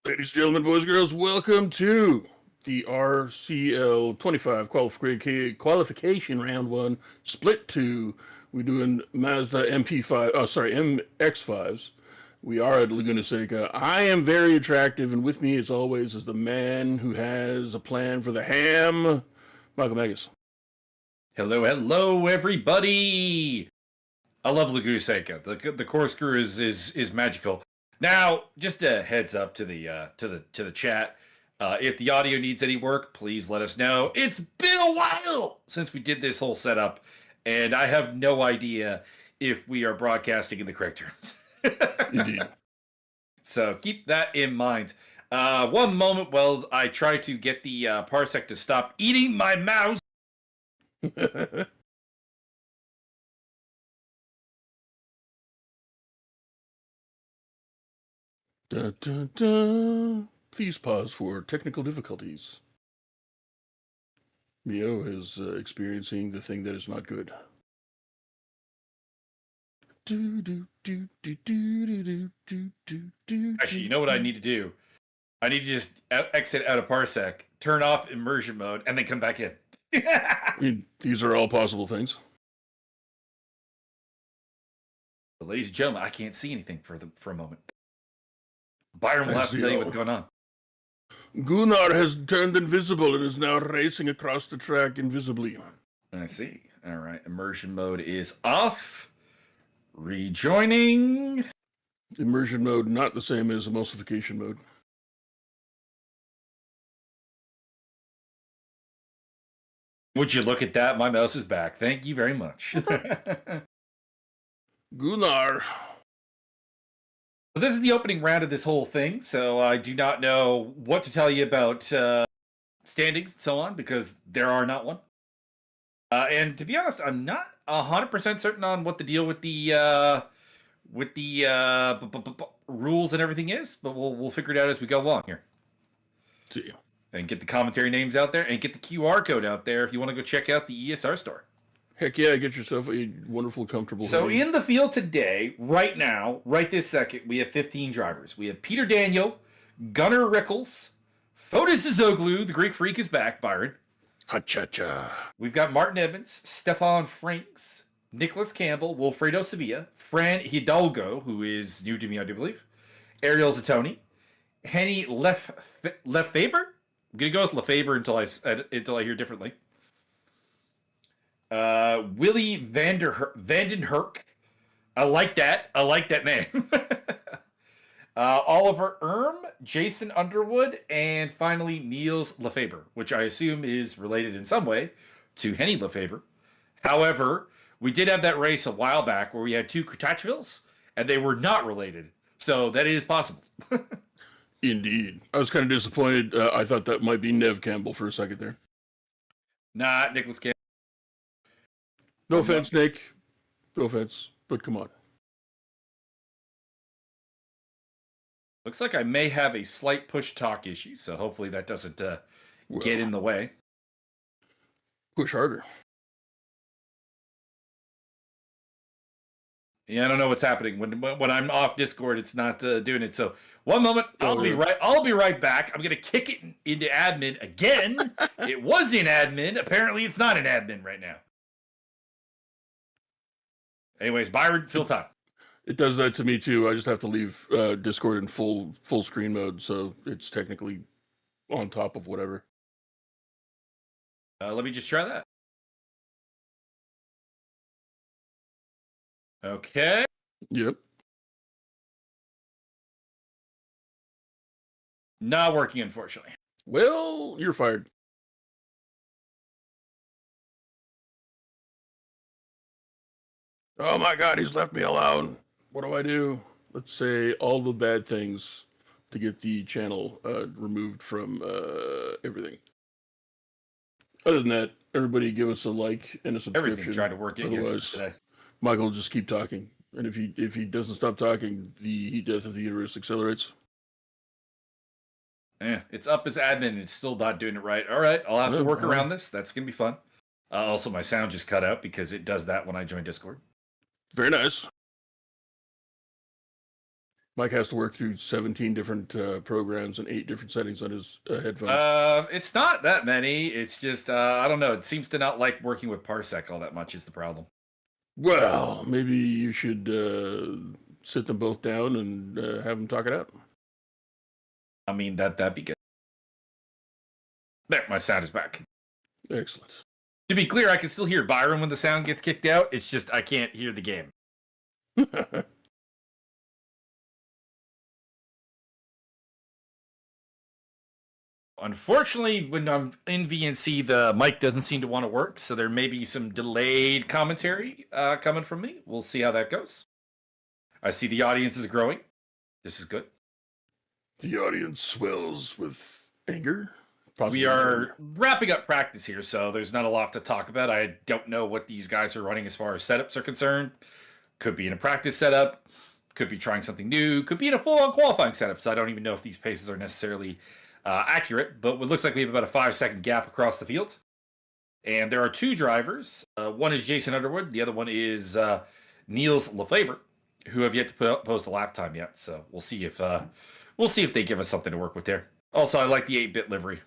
Ladies and gentlemen, boys and girls, welcome to the RCL25 qualification round 1, split 2. We're doing Mazda Mx5s. We are at Laguna Seca. I am very attractive, and with me, as always, is the man who has a plan for the ham, Mike Magas. Hello, hello, everybody! I love Laguna Seca. The corkscrew is magical. Now, just a heads up to the chat. If the audio needs any work, please let us know. It's been a while since we did this whole setup, and I have no idea if we are broadcasting in the correct terms. Indeed. So keep that in mind. One moment while I try to get the Parsec to stop eating my mouse. Dun, dun, dun. Please pause for technical difficulties. Mio is experiencing the thing that is not good. Actually, you know what I need to do? I need to just exit out of Parsec, turn off immersion mode, and then come back in. I mean, these are all possible things. So, ladies and gentlemen, I can't see anything for a moment. Byron will have to tell you what's going on. Gunnar has turned invisible and is now racing across the track invisibly. I see. All right. Immersion mode is off. Rejoining. Immersion mode, not the same as emulsification mode. Would you look at that? My mouse is back. Thank you very much. Gunnar. So this is the opening round of this whole thing, so I do not know what to tell you about standings and so on, because there are not one. And to be honest, I'm not 100% certain on what the deal with the rules and everything is, but we'll figure it out as we go along here. See. And get the commentary names out there, and get the QR code out there if you want to go check out the ESR store. Heck yeah, get yourself a wonderful, comfortable So hoodie. in the field today, right now, right this second, we have 15 drivers. We have Peter Daniel, Gunnar Rickles, Fotis Zoglu, the Greek Freak is back, Byron. Ha-cha-cha. We've got Martin Evans, Stefan Franks, Nicholas Campbell, Wilfredo Sevilla, Fran Hidalgo, who is new to me, I do believe, Ariel Zatoni, Henny Lefebvre. I'm going to go with Lefebvre until I hear differently. Willie Vanden Herk. I like that name. Oliver Erm, Jason Underwood, and finally Niels Lefebvre, which I assume is related in some way to Henny Lefebvre. However, we did have that race a while back where we had two Kratchvilles, and they were not related. So that is possible. Indeed. I was kind of disappointed. I thought that might be Nev Campbell for a second there. Nah, Nicholas Campbell. No offense, Nick. No offense, but come on. Looks like I may have a slight push-talk issue, so hopefully that doesn't get in the way. Push harder. Yeah, I don't know what's happening. When I'm off Discord, it's not doing it. So One moment. I'll Oh, be yeah. right. I'll be right back. I'm gonna kick it into admin again. It was in admin. Apparently, it's not in admin right now. Anyways, Byron, fill time. It does that to me too. I just have to leave Discord in full screen mode, so it's technically on top of whatever. Let me just try that. Okay. Yep. Not working, unfortunately. Well, you're fired. Oh my God, he's left me alone. What do I do? Let's say all the bad things to get the channel removed from everything. Other than that, everybody give us a like and a subscription. Everything tried to work against us today. Michael will just keep talking, and if he doesn't stop talking, the heat death of the universe accelerates. Yeah, it's up as admin. It's still not doing it right. All right, I'll have to work around this. That's gonna be fun. Also, my sound just cut out because it does that when I join Discord. Very nice. Mike has to work through 17 different programs and 8 different settings on his headphones. It's not that many. It's just I don't know. It seems to not like working with Parsec all that much is the problem. Well, maybe you should sit them both down and have them talk it out. I mean, that'd be good. There, my sound is back. Excellent. To be clear, I can still hear Byron when the sound gets kicked out. It's just I can't hear the game. Unfortunately, when I'm in VNC, the mic doesn't seem to want to work, so there may be some delayed commentary coming from me. We'll see how that goes. I see the audience is growing. This is good. The audience swells with anger. Possibly We are wrapping up practice here, so there's not a lot to talk about. I don't know what these guys are running as far as setups are concerned. Could be in a practice setup, could be trying something new, could be in a full-on qualifying setup, so I don't even know if these paces are necessarily accurate, but it looks like we have about a 5-second gap across the field. And there are 2 drivers. One is Jason Underwood, the other one is Niels Lefebvre, who have yet to post a lap time yet, so we'll see if they give us something to work with there. Also, I like the 8-bit livery.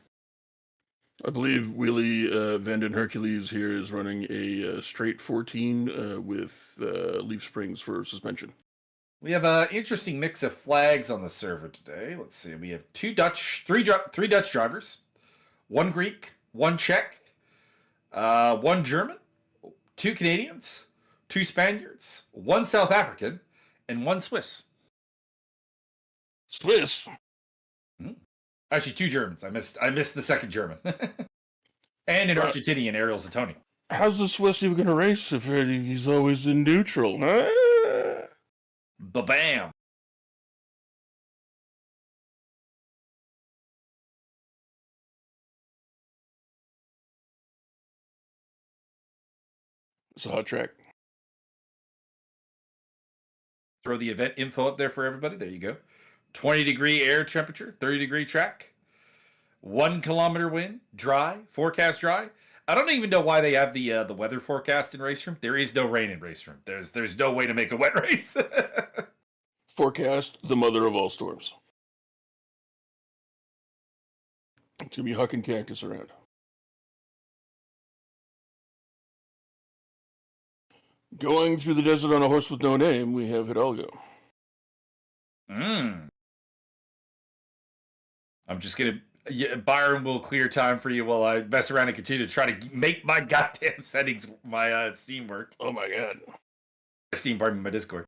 I believe Wheelie Vanden Hercules here is running a straight 14 with leaf springs for suspension. We have an interesting mix of flags on the server today. Let's see. We have 3 Dutch drivers, 1 Greek, 1 Czech, 1 German, 2 Canadians, 2 Spaniards, 1 South African, and 1 Swiss. Swiss? Actually, 2 Germans. I missed the second German. And an Argentinian, Ariel Zatoni. How's the Swiss even going to race if he's always in neutral? Ba-bam! It's a hot track. Throw the event info up there for everybody. There you go. 20-degree air temperature, 30-degree track, 1 kilometer wind, dry, forecast dry. I don't even know why they have the weather forecast in RaceRoom. There is no rain in RaceRoom. There's no way to make a wet race. Forecast, the mother of all storms. It's going to be hucking cactus around. Going through the desert on a horse with no name, we have Hidalgo. I'm just going to... Yeah, Byron will clear time for you while I mess around and continue to try to make my goddamn settings, my Steam work. Oh my God. Steam, pardon me, my Discord.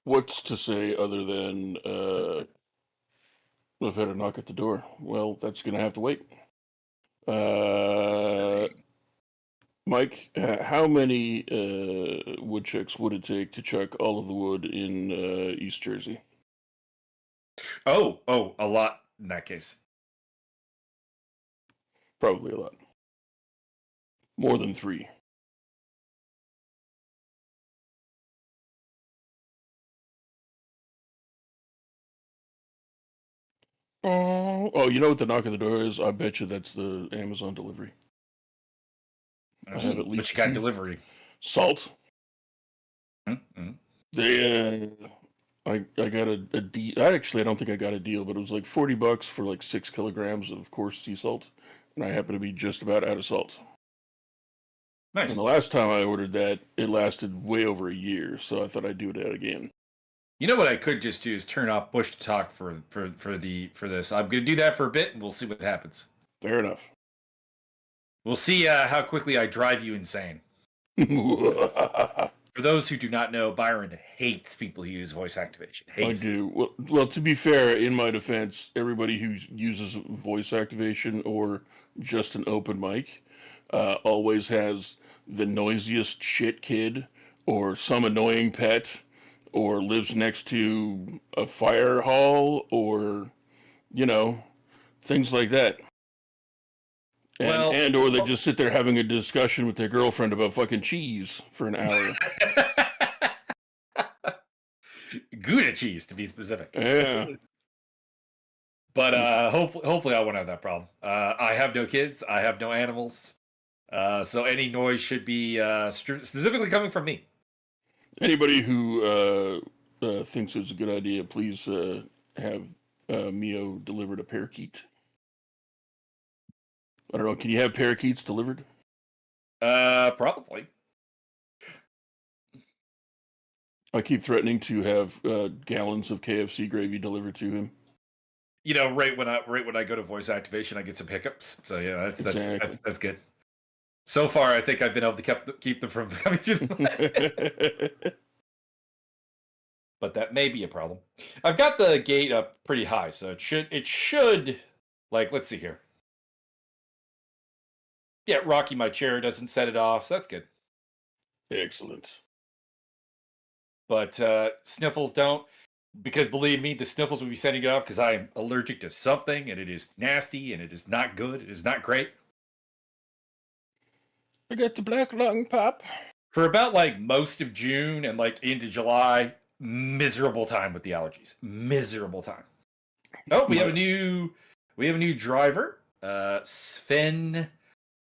What's to say other than I've had a knock at the door? Well, that's going to have to wait. Mike, how many woodchucks would it take to chuck all of the wood in East Jersey? Oh, a lot in that case. Probably a lot. More than 3. Oh, you know what the knock at the door is? I bet you that's the Amazon delivery. I have at least. But you got delivery. Salt. Mm-hmm. They I got a deal. I don't think I got a deal, but it was like $40 for like 6 kilograms of coarse sea salt, and I happen to be just about out of salt. And the Nice. last time I ordered that, it lasted way over a year, so I thought I'd do it again. You know what I could just do is turn off push to talk for this. I'm gonna do that for a bit, and we'll see what happens. Fair enough. We'll see how quickly I drive you insane. For those who do not know, Byron hates people who use voice activation. Hates. I do. Well, to be fair, in my defense, everybody who uses voice activation or just an open mic always has the noisiest shit kid or some annoying pet or lives next to a fire hall or, things like that. Or they just sit there having a discussion with their girlfriend about fucking cheese for an hour. Gouda cheese, to be specific. Yeah. But hopefully I won't have that problem. I have no kids. I have no animals. So any noise should be specifically coming from me. Anybody who thinks it's a good idea, please have Mio delivered a parakeet. I don't know. Can you have parakeets delivered? Probably. I keep threatening to have gallons of KFC gravy delivered to him. You know, right when I go to voice activation, I get some hiccups. So yeah, that's good. So far, I think I've been able to keep them from coming through the but that may be a problem. I've got the gate up pretty high, so it should like, let's see here. Yeah, Rocky my chair doesn't set it off, so that's good. Excellent. But Sniffles don't, because believe me, the Sniffles will be setting it off because I am allergic to something, and it is nasty, and it is not good. It is not great. I got the black lung pop. For about like most of June and like into July, miserable time with the allergies. Miserable time. Oh, we have a new driver. Sven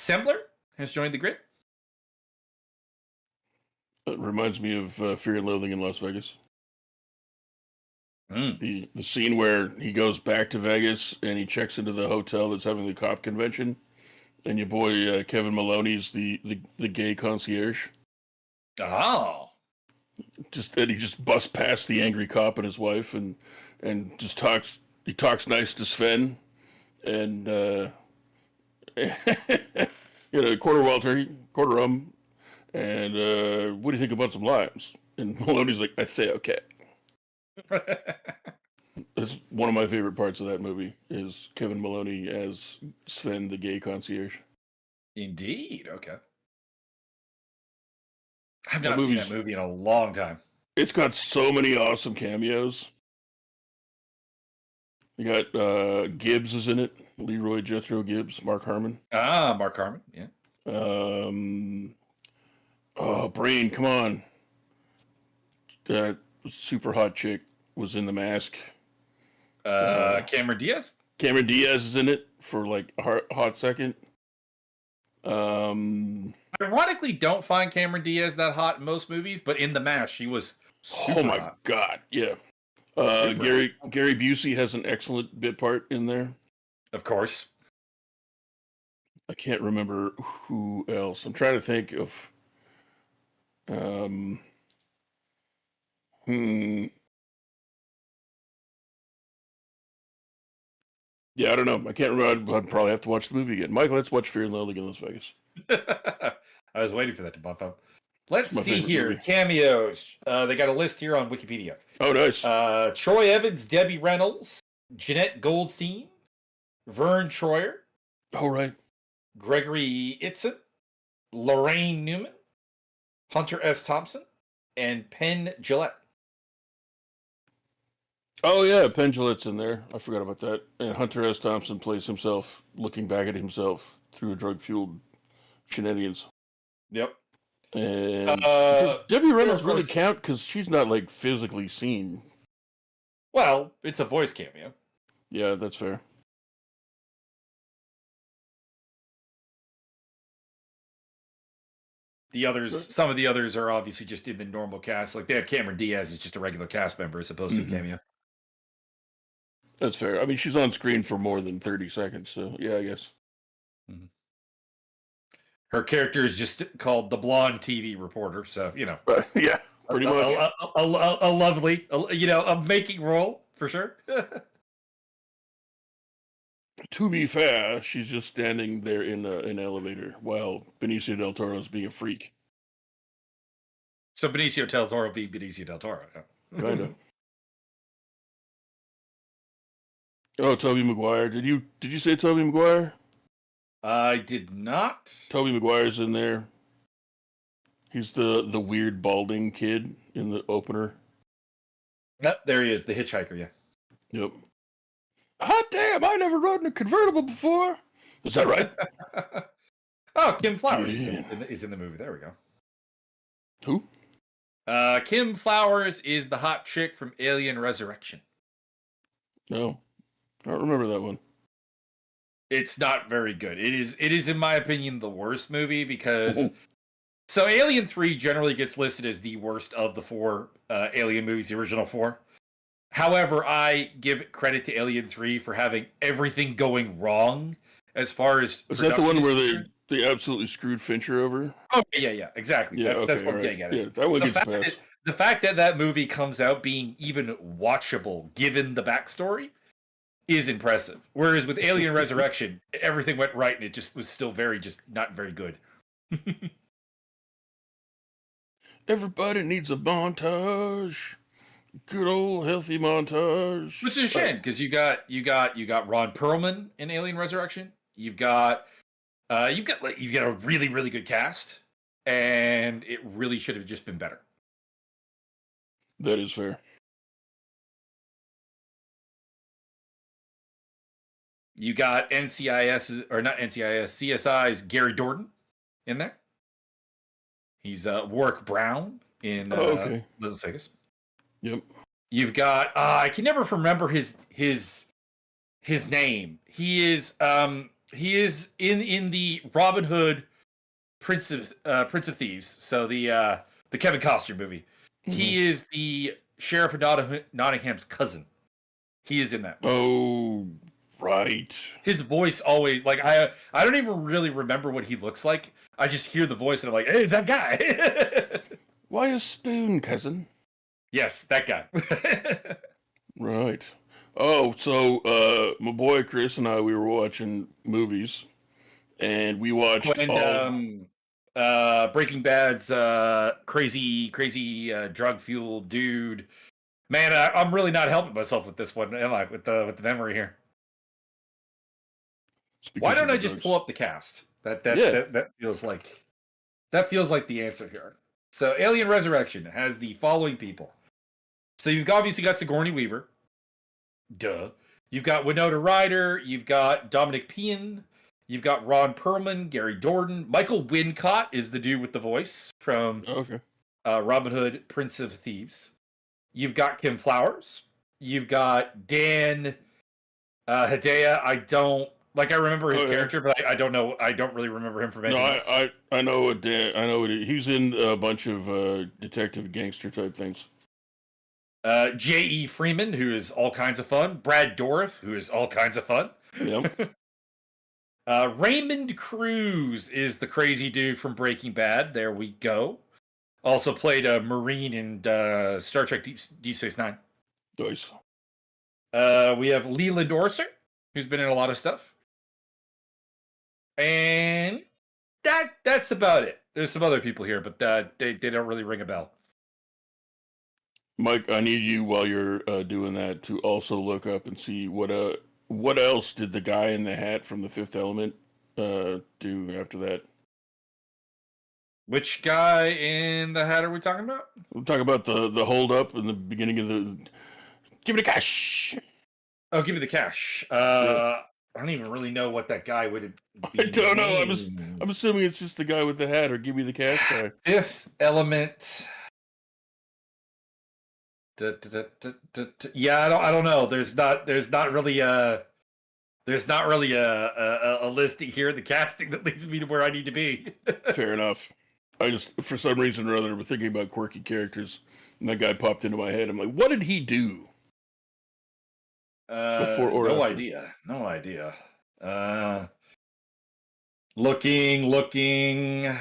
Sembler has joined the grid. It reminds me of Fear and Loathing in Las Vegas. The scene where he goes back to Vegas and he checks into the hotel that's having the cop convention, and your boy Kevin Maloney's the gay concierge. Oh. And he just busts past the angry cop and his wife and just talks nice to Sven and quarter Walter, quarter rum, and what do you think about some limes? And Maloney's like, I'd say okay. That's one of my favorite parts of that movie is Kevin Maloney as Sven, the gay concierge. Indeed. Okay. I've not seen that movie in a long time. It's got so many awesome cameos. You got Gibbs is in it. Leroy Jethro Gibbs, Mark Harmon. Ah, Mark Harmon, yeah. Brain, come on. That super hot chick was in The Mask. Cameron Diaz? Cameron Diaz is in it for like a hot second. Ironically, don't find Cameron Diaz that hot in most movies, but in The Mask, she was super hot. God, yeah. Gary Busey has an excellent bit part in there. Of course. I can't remember who else. I'm trying to think of. Yeah, I don't know. I can't remember. I'd probably have to watch the movie again. Michael, let's watch Fear and Loathing in Las Vegas. I was waiting for that to pop up. Let's see here. Movie. Cameos. They got a list here on Wikipedia. Oh, nice. Troy Evans, Debbie Reynolds, Jeanette Goldstein, Vern Troyer. Oh, right. Gregory Itzen, Lorraine Newman, Hunter S. Thompson, and Penn Jillette. Oh, yeah, Penn Jillette's in there. I forgot about that. And Hunter S. Thompson plays himself, looking back at himself through a drug-fueled shenanigans. Yep. And does Debbie Reynolds really count? Because she's not, like, physically seen. Well, it's a voice cameo. Yeah, that's fair. The others, some of the others are obviously just in the normal cast. Like they have Cameron Diaz as just a regular cast member as opposed to a cameo. That's fair. I mean, she's on screen for more than 30 seconds, so yeah, I guess. Her character is just called the blonde TV reporter, so you know. Yeah, pretty much. A lovely, a making role for sure. To be fair, she's just standing there in an elevator while Benicio del Toro is being a freak. So Benicio del Toro being Benicio del Toro. Kind of. Oh, Tobey Maguire. Did you say Tobey Maguire? I did not. Tobey Maguire's in there. He's the weird balding kid in the opener. There he is, the hitchhiker, yeah. Yep. Hot damn, I never rode in a convertible before. Is that right? Oh, Kim Flowers is in the movie. There we go. Who? Kim Flowers is the hot chick from Alien Resurrection. No. I don't remember that one. It's not very good. It is in my opinion the worst movie because so Alien 3 generally gets listed as the worst of the 4 Alien movies, the original 4. However, I give credit to Alien 3 for having everything going wrong as far as is that the one where they absolutely screwed Fincher over? Oh yeah, exactly. Yeah, that's what I'm getting at. Yeah, that one gets passed. The fact that movie comes out being even watchable given the backstory is impressive. Whereas with Alien Resurrection, everything went right and it just was still not very good. Everybody needs a montage. Good old healthy montage. Which is a shame because you got Ron Perlman in Alien Resurrection. You've got a really, really good cast, and it really should have just been better. That is fair. You got CSI's Gary Dordan in there. He's Warwick Brown in Las Vegas. Yep. You've got I can never remember his name. He is in the Robin Hood Prince of Thieves. So the Kevin Costner movie. Mm-hmm. He is the sheriff of Nottingham's cousin. He is in that movie. Oh, right. His voice always I don't even really remember what he looks like. I just hear the voice and I'm like, hey, is that guy? Why a spoon, cousin? Yes, that guy. Right. Oh, so my boy Chris and I, we were watching movies, and we watched Breaking Bad's crazy drug-fueled dude. Man, I'm really not helping myself with this one, am I? With the memory here. Why don't I just pull up the cast? That feels like the answer here. So, Alien Resurrection has the following people. So you've obviously got Sigourney Weaver. Duh. You've got Winona Ryder. You've got Dominic Payne. You've got Ron Perlman, Gary Dordan. Michael Wincott is the dude with the voice from Robin Hood, Prince of Thieves. You've got Kim Flowers. You've got Dan Hedaya. I remember his character, but I don't know. I don't really remember him from anything else. I know what Dan. I know what he's in a bunch of detective gangster type things. J.E. Freeman, who is all kinds of fun. Brad Dourif, who is all kinds of fun. Yep. Raymond Cruz is the crazy dude from Breaking Bad. There we go. Also played a Marine in Star Trek Deep Space Nine. Nice. We have Leland Orser, who's been in a lot of stuff. And that's about it. There's some other people here, but they don't really ring a bell. Mike, I need you while you're doing that to also look up and see what else did the guy in the hat from The Fifth Element do after that. Which guy in the hat are we talking about? We're talking about the hold up in the beginning of the. Give me the cash. Oh, give me the cash. I don't even really know what that guy would be. I don't know. I'm assuming it's just the guy with the hat or give me the cash guy. Fifth Element. Yeah, I don't know. There's not really a listing here in the casting that leads me to where I need to be. Fair enough. I just, for some reason or other, was thinking about quirky characters, and that guy popped into my head. I'm like, what did he do before or No after? idea. No idea. Looking.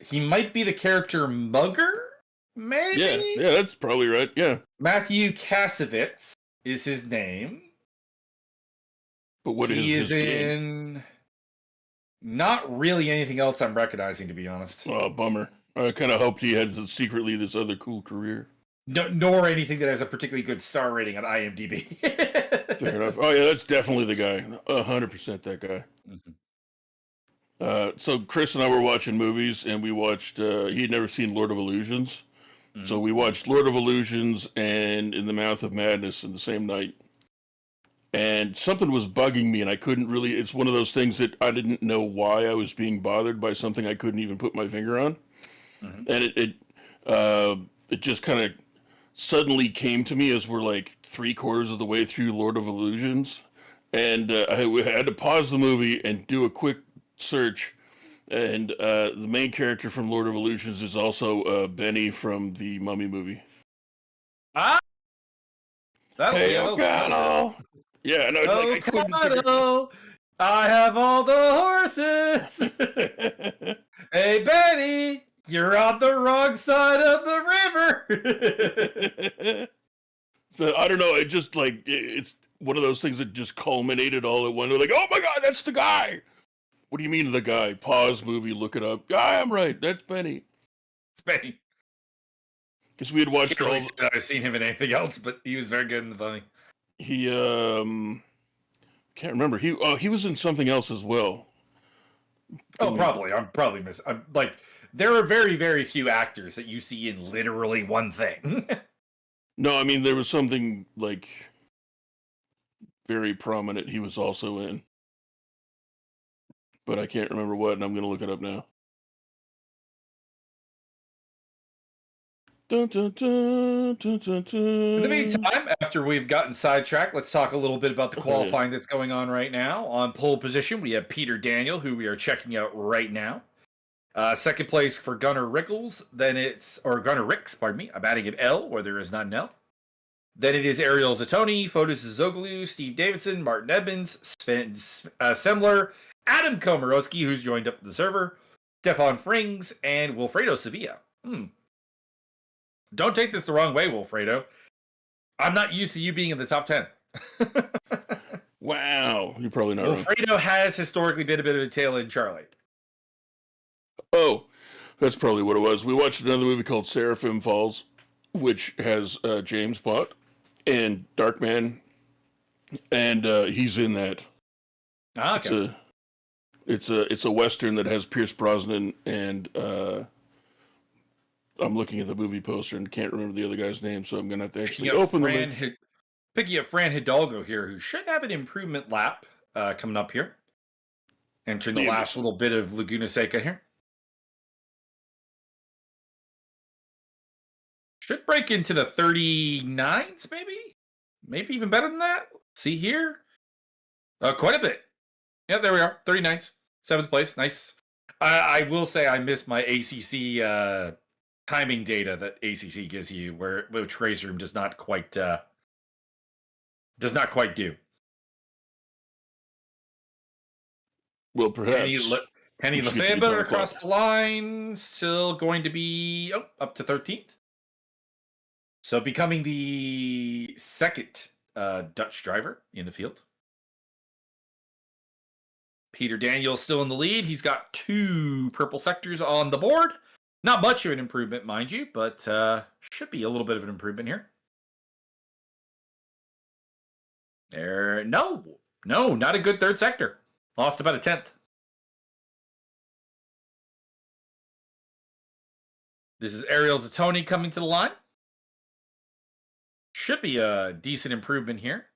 He might be the character Mugger, maybe? Yeah, that's probably right. Yeah. Matthew Kasovitz is his name. But what he is is his game? in not really anything else I'm recognizing, to be honest. Oh, bummer. I kind of hoped he had secretly this other cool career. No, nor anything that has a particularly good star rating on IMDb. Fair enough. Oh, yeah, that's definitely the guy. 100% that guy. Mm-hmm. So Chris and I were watching movies, and we watched, he'd never seen Lord of Illusions. Mm-hmm. So we watched Lord of Illusions and In the Mouth of Madness in the same night. And something was bugging me, and I couldn't really, it's one of those things that I didn't know why I was being bothered by something I couldn't even put my finger on. Mm-hmm. And it just kind of suddenly came to me as we're like 3/4 of the way through Lord of Illusions. And I had to pause the movie and do a quick search. And the main character from Lord of Illusions is also Benny from the Mummy movie. Ah! Hey, O'Connell! Yeah, no, like, I couldn't figure... I have all the horses! Hey, Benny! You're on the wrong side of the river! So, I don't know, it just, like, it's one of those things that just culminated all at once. We're like, oh my god, that's the guy! What do you mean the guy? Pause movie, look it up. Yeah, I'm right, that's Benny. It's Benny. Because we had watched all... I've seen him in anything else, but he was very good in the funny. He, can't remember. He was in something else as well. Oh, probably. I'm like, there are very, very few actors that you see in literally one thing. No, I mean, there was something, like, very prominent he was also in. But I can't remember what, and I'm going to look it up now. Dun, dun, dun, dun, dun, dun. In the meantime, after we've gotten sidetracked, let's talk a little bit about the qualifying that's going on right now. On pole position, we have Peter Daniel, who we are checking out right now. Second place for Gunnar Ricks, Gunnar Ricks, pardon me. I'm adding an L where there is not an L. Then it is Ariel Zatoni, Fotis Zoglu, Steve Davidson, Martin Edmonds, Sven Semler, Adam Komorowski, who's joined up the server, Stefan Frings, and Wilfredo Sevilla. Don't take this the wrong way, Wilfredo. I'm not used to you being in the top 10. Wow, you're probably not Wilfredo has historically been a bit of a tail end Charlie. Oh, that's probably what it was. We watched another movie called Seraphim Falls, which has James Bott and Darkman, and he's in that. Ah, okay. It's a Western that has Pierce Brosnan and I'm looking at the movie poster and can't remember the other guy's name, so I'm gonna have to actually open the link. Picking up Fran Hidalgo here, who should have an improvement lap coming up here. Entering the last little bit of Laguna Seca here. Should break into the 39s, maybe? Maybe even better than that. See here? Quite a bit. Yeah, there we are. 39s. 7th place. Nice. I will say I missed my ACC timing data that ACC gives you, which RaceRoom does not quite do. Well, perhaps. Penny Lefebvre across the line, still going to be up to 13th. So becoming the second Dutch driver in the field. Peter Daniel still in the lead. He's got 2 purple sectors on the board. Not much of an improvement, mind you, but should be a little bit of an improvement here. No, not a good 3rd sector. Lost about a 10th. This is Ariel Zatoni coming to the line. Should be a decent improvement here.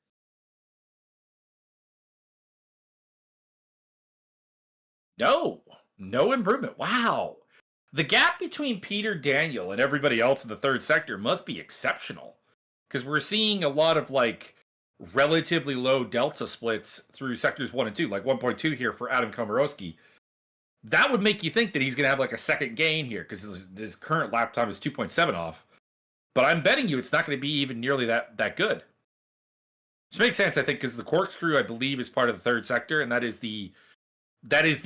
No improvement. Wow. The gap between Peter Daniel and everybody else in the 3rd sector must be exceptional. Because we're seeing a lot of relatively low delta splits through sectors 1 and 2, like 1.2 here for Adam Komorowski. that would make you think that he's going to have like a second gain here because his current lap time is 2.7 off. But I'm betting you it's not going to be even nearly that good. Which makes sense, I think, because the corkscrew, I believe, is part of the third sector, and that is the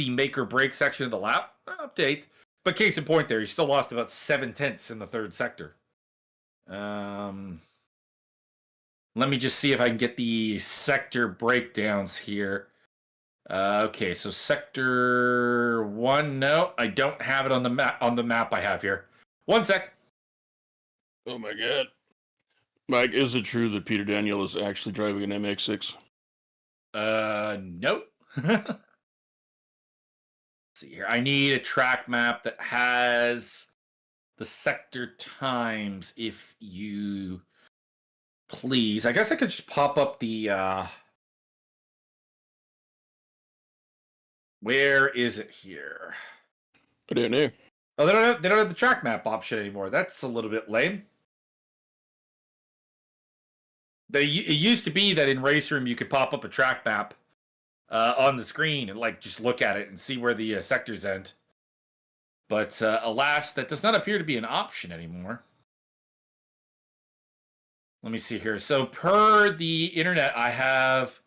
make or break section of the lap. Up to 8th. But case in point there, he still lost about 7/10 in the third sector. Let me just see if I can get the sector breakdowns here. Okay, so sector 1, no, I don't have it on the map I have here. 1 sec. Oh my god. Mike, is it true that Peter Daniel is actually driving an MX5? Nope. Let's see here. I need a track map that has the sector times, if you please. I guess I could just pop up the where is it here? I don't know. Oh, they don't have the track map option anymore. That's a little bit lame. It used to be that in RaceRoom you could pop up a track map on the screen and like just look at it and see where the sectors end. But alas, that does not appear to be an option anymore. Let me see here. So per the internet, I have...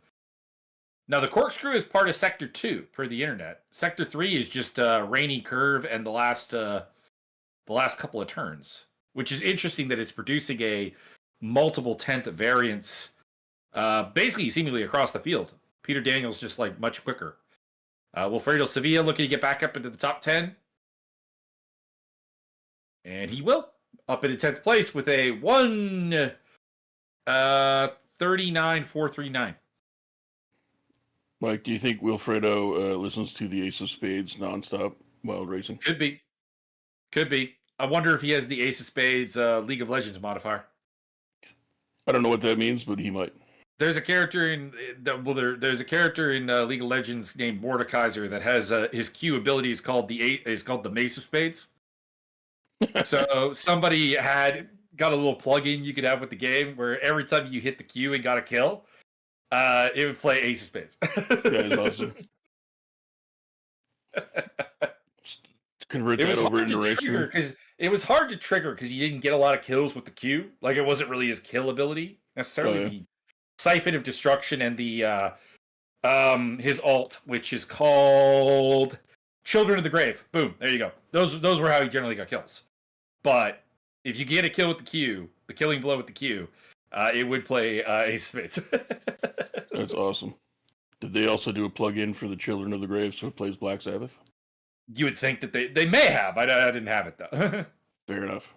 Now, the corkscrew is part of Sector 2, per the internet. Sector 3 is just a rainy curve and the last couple of turns. Which is interesting that it's producing a multiple 10th variance, basically seemingly across the field. Peter Daniel's just like much quicker. Wilfredo Sevilla looking to get back up into the top 10. And he will. Up into 10th place with a 1:39.439. Mike, do you think Wilfredo listens to the Ace of Spades nonstop while racing? Could be. I wonder if he has the Ace of Spades League of Legends modifier. I don't know what that means, but he might. There's a character in there's a character in League of Legends named Mordekaiser that has his Q ability is called the Mace of Spades. So somebody got a little plug-in you could have with the game where every time you hit the Q and got a kill, it would play Ace of Spades. That is awesome. Convert that over into RaceRoom. Because it was hard to trigger because you didn't get a lot of kills with the Q. Like it wasn't really his kill ability necessarily. Oh, yeah. The Siphon of Destruction and the his ult, which is called Children of the Grave. Boom, there you go. Those were how he generally got kills. But if you get a kill with the Q, the killing blow with the Q, it would play Ace of Spades. That's awesome. Did they also do a plug-in for the Children of the Grave so it plays Black Sabbath? You would think that they may have. I didn't have it though. Fair enough.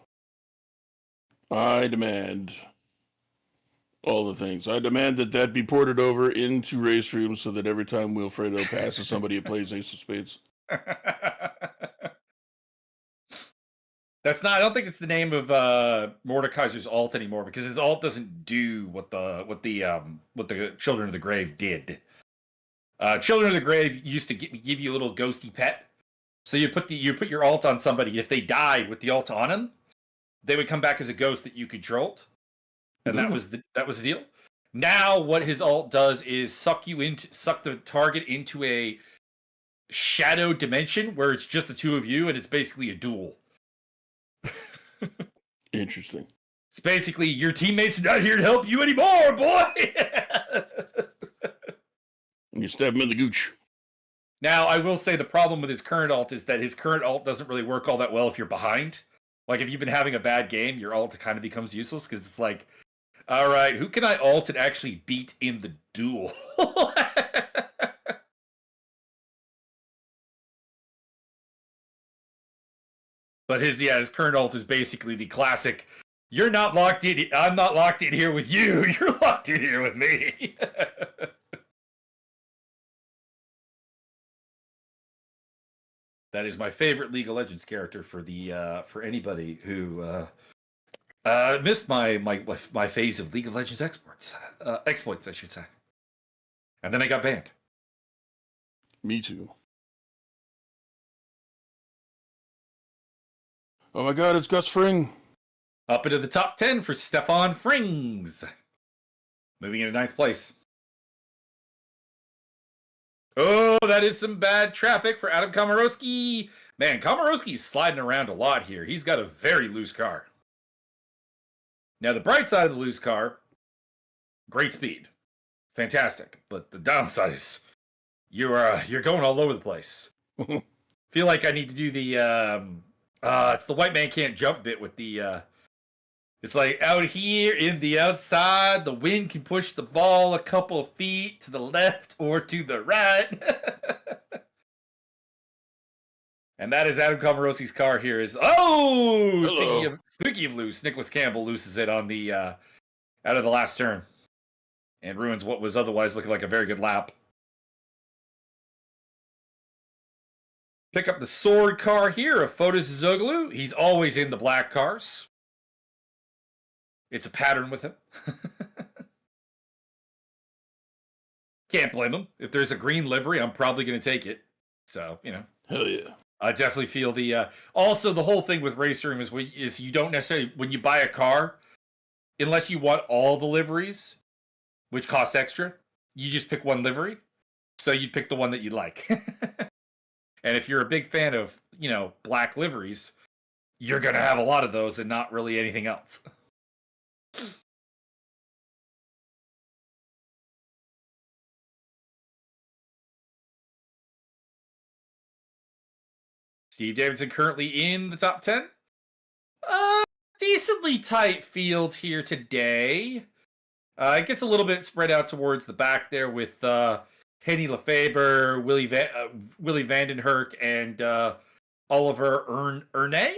I demand all the things. I demand that be ported over into RaceRoom so that every time Wilfredo passes somebody, it plays Ace of Spades. That's not. I don't think it's the name of Mordekaiser's ult anymore because his ult doesn't do what the Children of the Grave did. Children of the Grave used to give you a little ghosty pet. So you put your ult on somebody. If they died with the ult on them, they would come back as a ghost that you could jolt, and that was the deal. Now what his ult does is suck the target into a shadow dimension where it's just the two of you, and it's basically a duel. Interesting. It's basically your teammates are not here to help you anymore, boy. And you stab him in the gooch. Now, I will say the problem with his current ult is that his current ult doesn't really work all that well if you're behind. Like, if you've been having a bad game, your ult kind of becomes useless, because it's like, all right, who can I ult and actually beat in the duel? But his current ult is basically the classic, you're not locked in, I'm not locked in here with you, you're locked in here with me. That is my favorite League of Legends character for anybody who missed my phase of League of Legends exploits, I should say. And then I got banned. Me too. Oh my god, it's Gus Fring. Up into the top 10 for Stefan Frings. Moving into 9th place. Oh, that is some bad traffic for Adam Komorowski. Man, Komorowski's sliding around a lot here. He's got a very loose car. Now, the bright side of the loose car, great speed. Fantastic. But the downside is you're going all over the place. Feel like I need to do the it's the white man can't jump bit with the it's like out here in the outside, the wind can push the ball a couple of feet to the left or to the right. And that is Adam Komorowski's car here. Speaking of loose, Nicholas Campbell loses it on the out of the last turn and ruins what was otherwise looking like a very good lap. Pick up the sword car here of Fotis Zoglu. He's always in the black cars. It's a pattern with him. Can't blame him. If there's a green livery, I'm probably going to take it. So, Hell yeah. I definitely feel the... also, the whole thing with RaceRoom is you don't necessarily... When you buy a car, unless you want all the liveries, which costs extra, you just pick one livery. So you pick the one that you like. And if you're a big fan of, black liveries, you're going to have a lot of those and not really anything else. Steve Davidson currently in the top 10. Decently tight field here today. It gets a little bit spread out towards the back there with Henny Lefebvre, Willy Vandenherk, and Oliver Erne?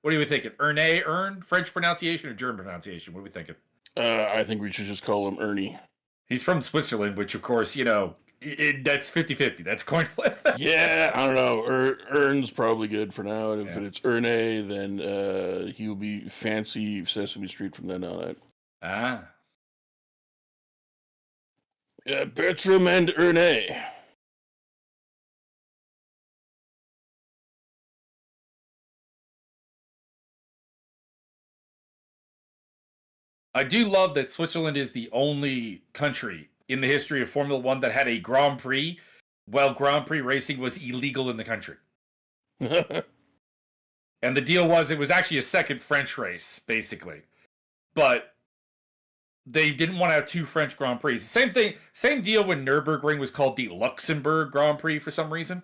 What are we thinking? Erne? French pronunciation or German pronunciation? What are we thinking? I think we should just call him Ernie. He's from Switzerland, which, of course, that's 50-50. That's coin flip. Yeah, I don't know. Ern's probably good for now. And if it's Erne, then he'll be fancy Sesame Street from then on out. Ah. Bertram and Erne. I do love that Switzerland is the only country in the history of Formula One that had a Grand Prix while Grand Prix racing was illegal in the country. And the deal was it was actually a second French race, basically. But they didn't want to have two French Grand Prix. Same deal when Nürburgring was called the Luxembourg Grand Prix for some reason.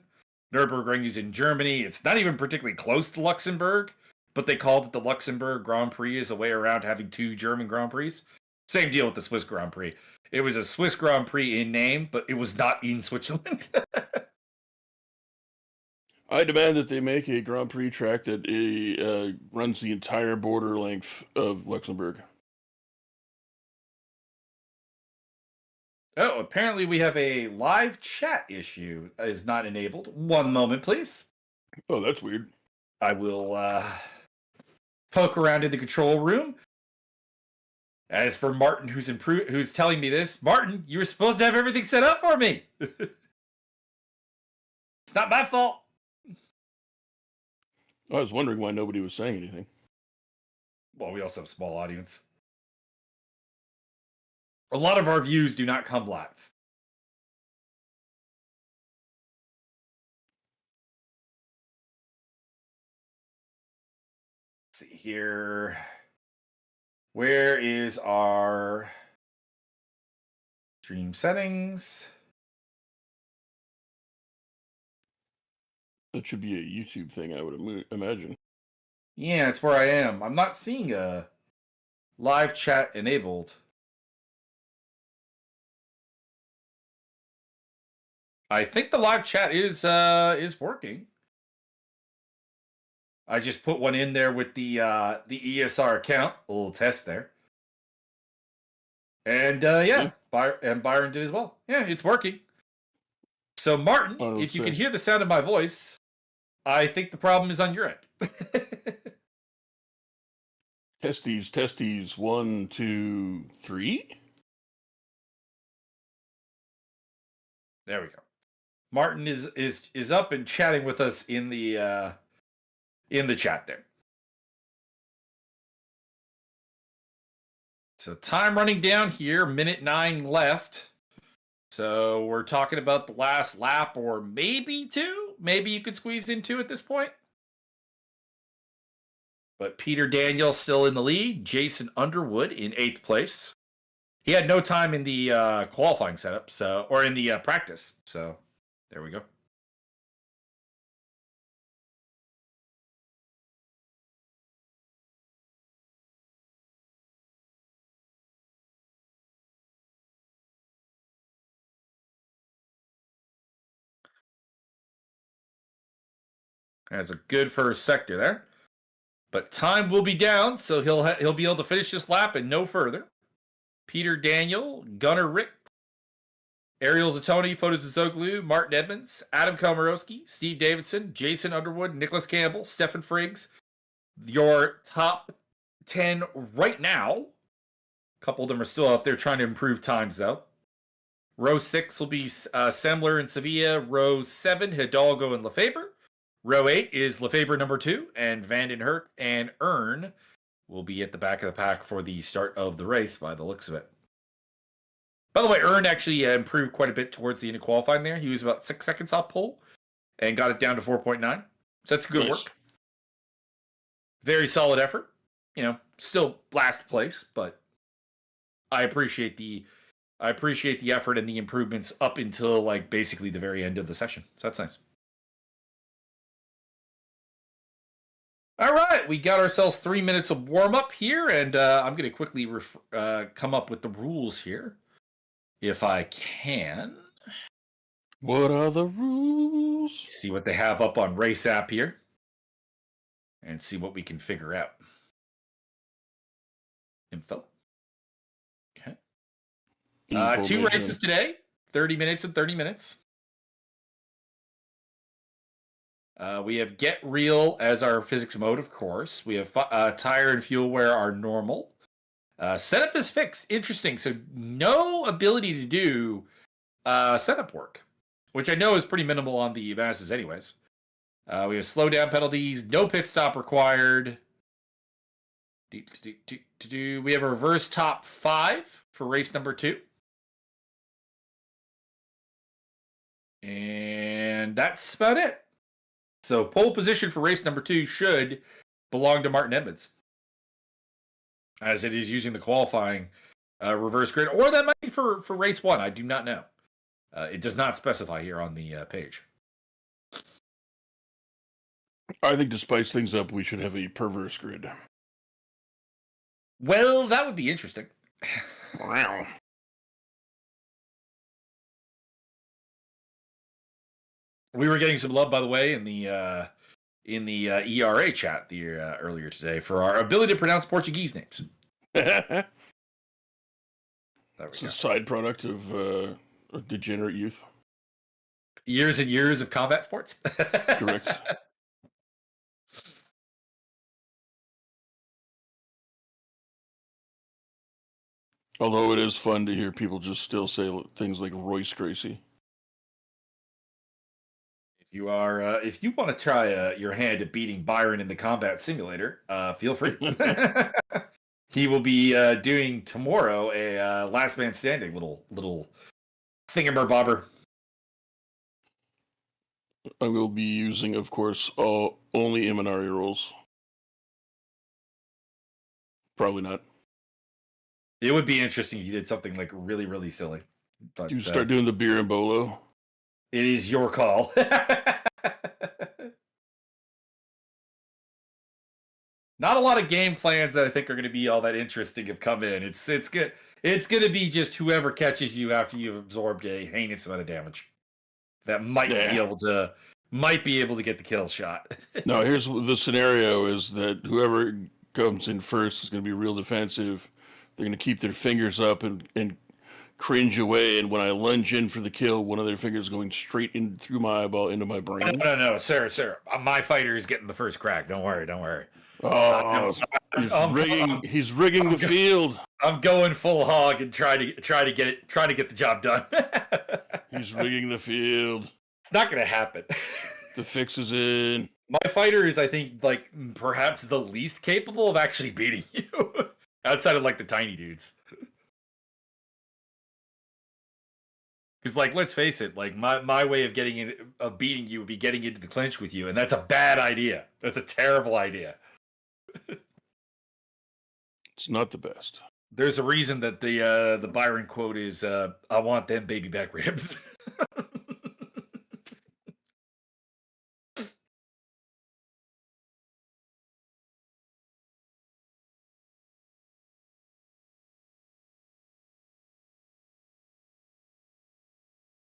Nürburgring is in Germany. It's not even particularly close to Luxembourg, but they called it the Luxembourg Grand Prix as a way around having two German Grand Prix. Same deal with the Swiss Grand Prix. It was a Swiss Grand Prix in name, but it was not in Switzerland. I demand that they make a Grand Prix track that runs the entire border length of Luxembourg. Oh, apparently we have a live chat issue is not enabled. One moment, please. Oh, that's weird. I will poke around in the control room. As for Martin, who's telling me this, Martin, you were supposed to have everything set up for me. It's not my fault. I was wondering why nobody was saying anything. Well, we also have a small audience. A lot of our views do not come live. Let's see here. Where is our stream settings? That should be a YouTube thing, I would imagine. Yeah, that's where I am. I'm not seeing a live chat enabled. I think the live chat is working. I just put one in there with the ESR account, a little test there. And Byron did as well. Yeah, it's working. So Martin, if you can hear the sound of my voice, I think the problem is on your end. Testes, 1, 2, 3. There we go. Martin is up and chatting with us in the chat there. So time running down here, minute 9 left. So we're talking about the last lap or maybe two. Maybe you could squeeze in two at this point. But Peter Daniel still in the lead. Jason Underwood in 8th place. He had no time in the qualifying setup, or in the practice. So there we go. That's a good first sector there. But time will be down, so he'll be able to finish this lap and no further. Peter Daniel, Gunnar Rick, Ariel Zatoni, Fotis Zoglu, Martin Edmonds, Adam Komorowski, Steve Davidson, Jason Underwood, Nicholas Campbell, Stefan Friggs. Your top 10 right now. A couple of them are still out there trying to improve times, though. Row 6 will be Semler and Sevilla. Row 7, Hidalgo and Lefebvre. Row 8 is Lefebvre number 2, and Vandenherk and Earn will be at the back of the pack for the start of the race by the looks of it. By the way, Earn actually improved quite a bit towards the end of qualifying there. He was about 6 seconds off pole and got it down to 4.9. So that's good work. Very solid effort. Still last place, but I appreciate the effort and the improvements up until basically the very end of the session. So that's nice. All right, we got ourselves 3 minutes of warm up here, and I'm going to quickly come up with the rules here, if I can. What are the rules? See what they have up on Race App here, and see what we can figure out. Info. Okay. 2 races today, 30 minutes and 30 minutes. We have Get Real as our physics mode, of course. We have tire and fuel wear are normal. Setup is fixed. Interesting. So no ability to do setup work, which I know is pretty minimal on the Mazdas anyways. We have slow down penalties. No pit stop required. We have a reverse top 5 for race number 2. And that's about it. So pole position for race number 2 should belong to Martin Edmonds, as it is using the qualifying reverse grid, or that might be for race 1. I do not know. It does not specify here on the page. I think to spice things up, we should have a perverse grid. Well, that would be interesting. Wow. We were getting some love, by the way, in the ERA chat earlier today for our ability to pronounce Portuguese names. It's a side product of degenerate youth. Years and years of combat sports. Correct. Although it is fun to hear people just still say things like Royce Gracie. If you want to try your hand at beating Byron in the combat simulator, feel free. He will be doing tomorrow a last man standing little thingamabobber. I will be using, of course, only Imanari rolls. Probably not. It would be interesting if you did something really, really silly. But, you start doing the beer and bolo. It is your call. Not a lot of game plans that I think are going to be all that interesting have come in. It's good. It's going to be just whoever catches you after you've absorbed a heinous amount of damage that might be able to get the kill shot. No, here's the scenario: is that whoever comes in first is going to be real defensive. They're going to keep their fingers up and cringe away, and when I lunge in for the kill, one of their fingers going straight in through my eyeball into my brain. No, sir. My fighter is getting the first crack. Don't worry. Oh, he's rigging the field. I'm going full hog and trying to get the job done. He's rigging the field. It's not going to happen. The fix is in. My fighter is, I think, perhaps the least capable of actually beating you, outside of the tiny dudes. Because, like, let's face it, like my way of beating you would be getting into the clinch with you, and that's a bad idea. That's a terrible idea. It's not the best. There's a reason that the Byron quote is, "I want them baby back ribs."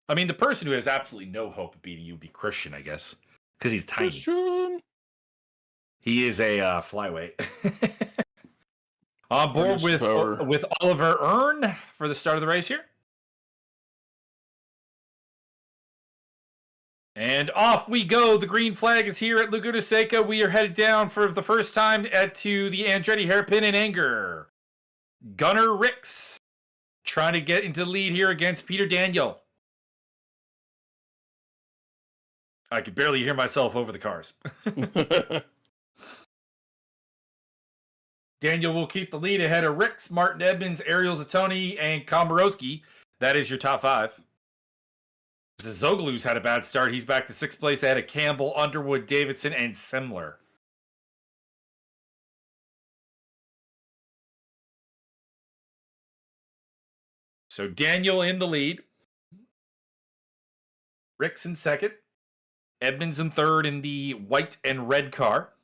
I mean, the person who has absolutely no hope of beating you would be Christian, I guess, because he's tiny. Christian. He is a flyweight. On board with Oliver Earn for the start of the race here. And off we go. The green flag is here at Laguna Seca. We are headed down for the first time to the Andretti hairpin in anger. Gunnar Ricks trying to get into the lead here against Peter Daniel. I could barely hear myself over the cars. Daniel will keep the lead ahead of Ricks, Martin Edmonds, Ariel Zatoni, and Komorowski. That is your top five. Zoglu's had a bad start. He's back to sixth place ahead of Campbell, Underwood, Davidson, and Semler. So Daniel in the lead. Ricks in second. Edmonds in third in the white and red car.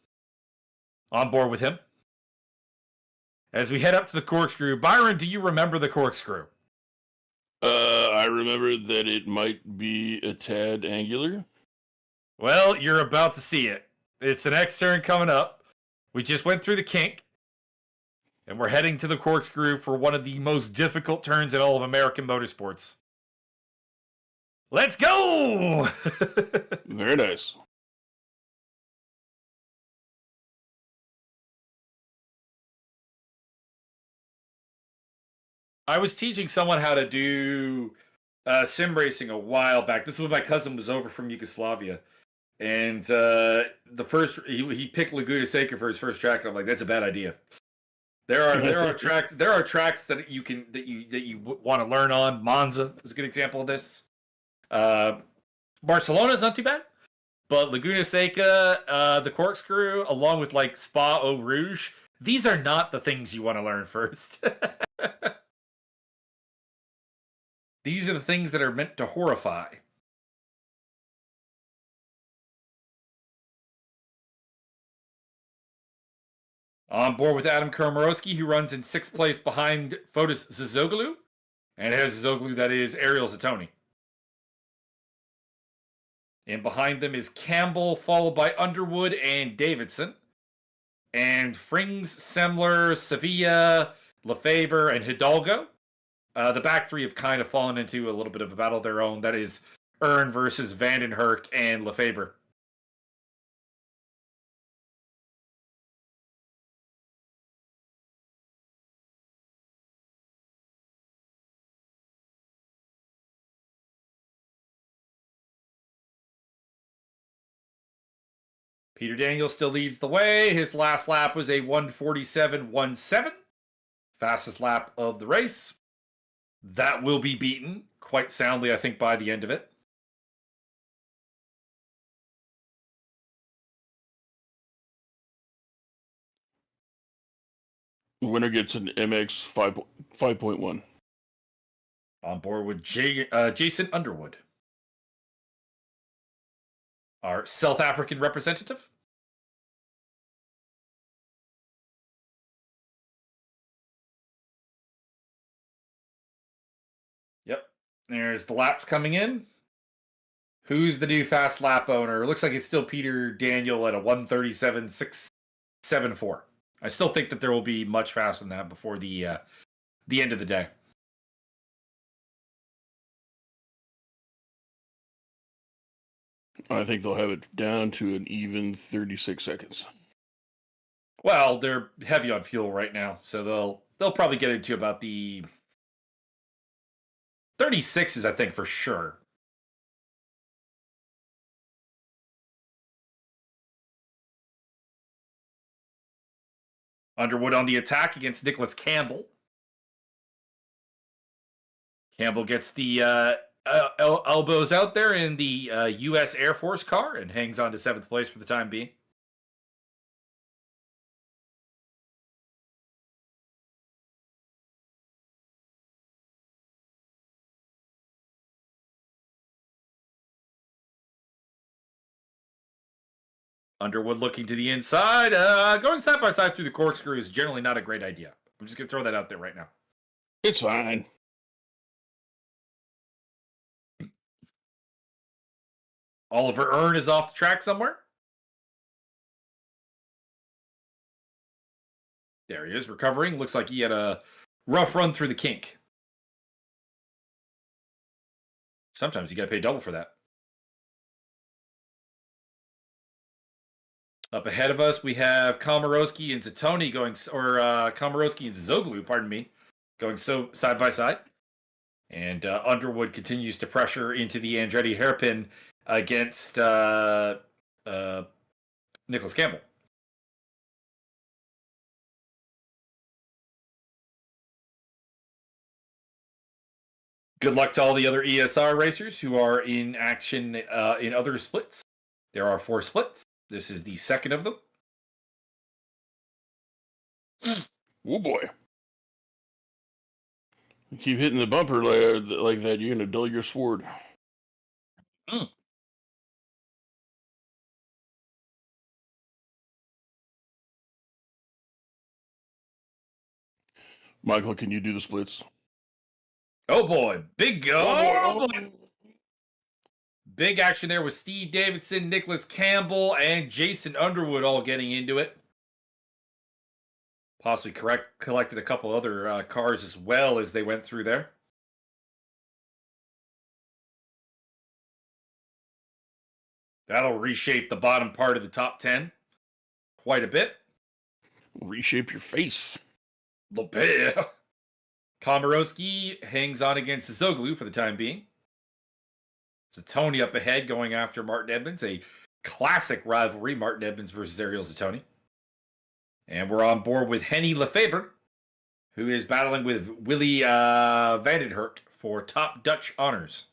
On board with him. As we head up to the corkscrew, Byron, do you remember the corkscrew? I remember that it might be a tad angular. Well, you're about to see it. It's the next turn coming up. We just went through the kink. And we're heading to the corkscrew for one of the most difficult turns in all of American motorsports. Let's go! Very nice. I was teaching someone how to do sim racing a while back. This is when my cousin was over from Yugoslavia. And he picked Laguna Seca for his first track, and I'm like, that's a bad idea. There are tracks that you want to learn on. Monza is a good example of this. Barcelona is not too bad, but Laguna Seca, the corkscrew, along with like Spa Eau Rouge, these are not the things you want to learn first. These are the things that are meant to horrify. On board with Adam Komorowski, who runs in sixth place behind Fotis Zizoglu, and has Zizoglu, that is Ariel Zatoni. And behind them is Campbell, followed by Underwood and Davidson. And Frings, Semler, Sevilla, Lefebvre, and Hidalgo. The back three have kind of fallen into a little bit of a battle of their own. That is Earn versus Vandenherk and Lefebvre. Peter Daniel still leads the way. His last lap was a 1:47.17. Fastest lap of the race. That will be beaten quite soundly, I think, by the end of it. The winner gets an MX 5.1. On board with Jason Underwood, our South African representative. Yep. There's the laps coming in. Who's the new fast lap owner? Looks like it's still Peter Daniel at a 1:37.674. I still think that there will be much faster than that before the end of the day. I think they'll have it down to an even 36 seconds. Well, they're heavy on fuel right now, so they'll probably get into about the 36s, I think, for sure. Underwood on the attack against Nicholas Campbell. Campbell gets the elbows out there in the U.S. Air Force car and hangs on to 7th place for the time being. Underwood looking to the inside. Going side by side through the corkscrew is generally not a great idea. I'm just going to throw that out there right now. It's fine. Oliver Earn is off the track somewhere. There he is, recovering. Looks like he had a rough run through the kink. Sometimes you got to pay double for that. Up ahead of us, we have Komorowski and Zatoni going, or Komorowski and Zoglu, pardon me, going so side by side. And Underwood continues to pressure into the Andretti hairpin against Nicholas Campbell. Good luck to all the other ESR racers who are in action in other splits. There are 4 splits. This is the second of them. Oh boy. You keep hitting the bumper like that, you're going to dull your sword. Michael, can you do the splits? Oh boy, big go! Oh boy. Big action there with Steve Davidson, Nicholas Campbell, and Jason Underwood all getting into it. Possibly collected a couple other cars as well as they went through there. That'll reshape the bottom part of the top 10 quite a bit. Reshape your face. A little bit. Komorowski hangs on against Zoglu for the time being. Zatoni up ahead going after Martin Edmonds, a classic rivalry, Martin Edmonds versus Ariel Zatoni. And we're on board with Henny Lefebvre, who is battling with Willy Vandenherk for top Dutch honors.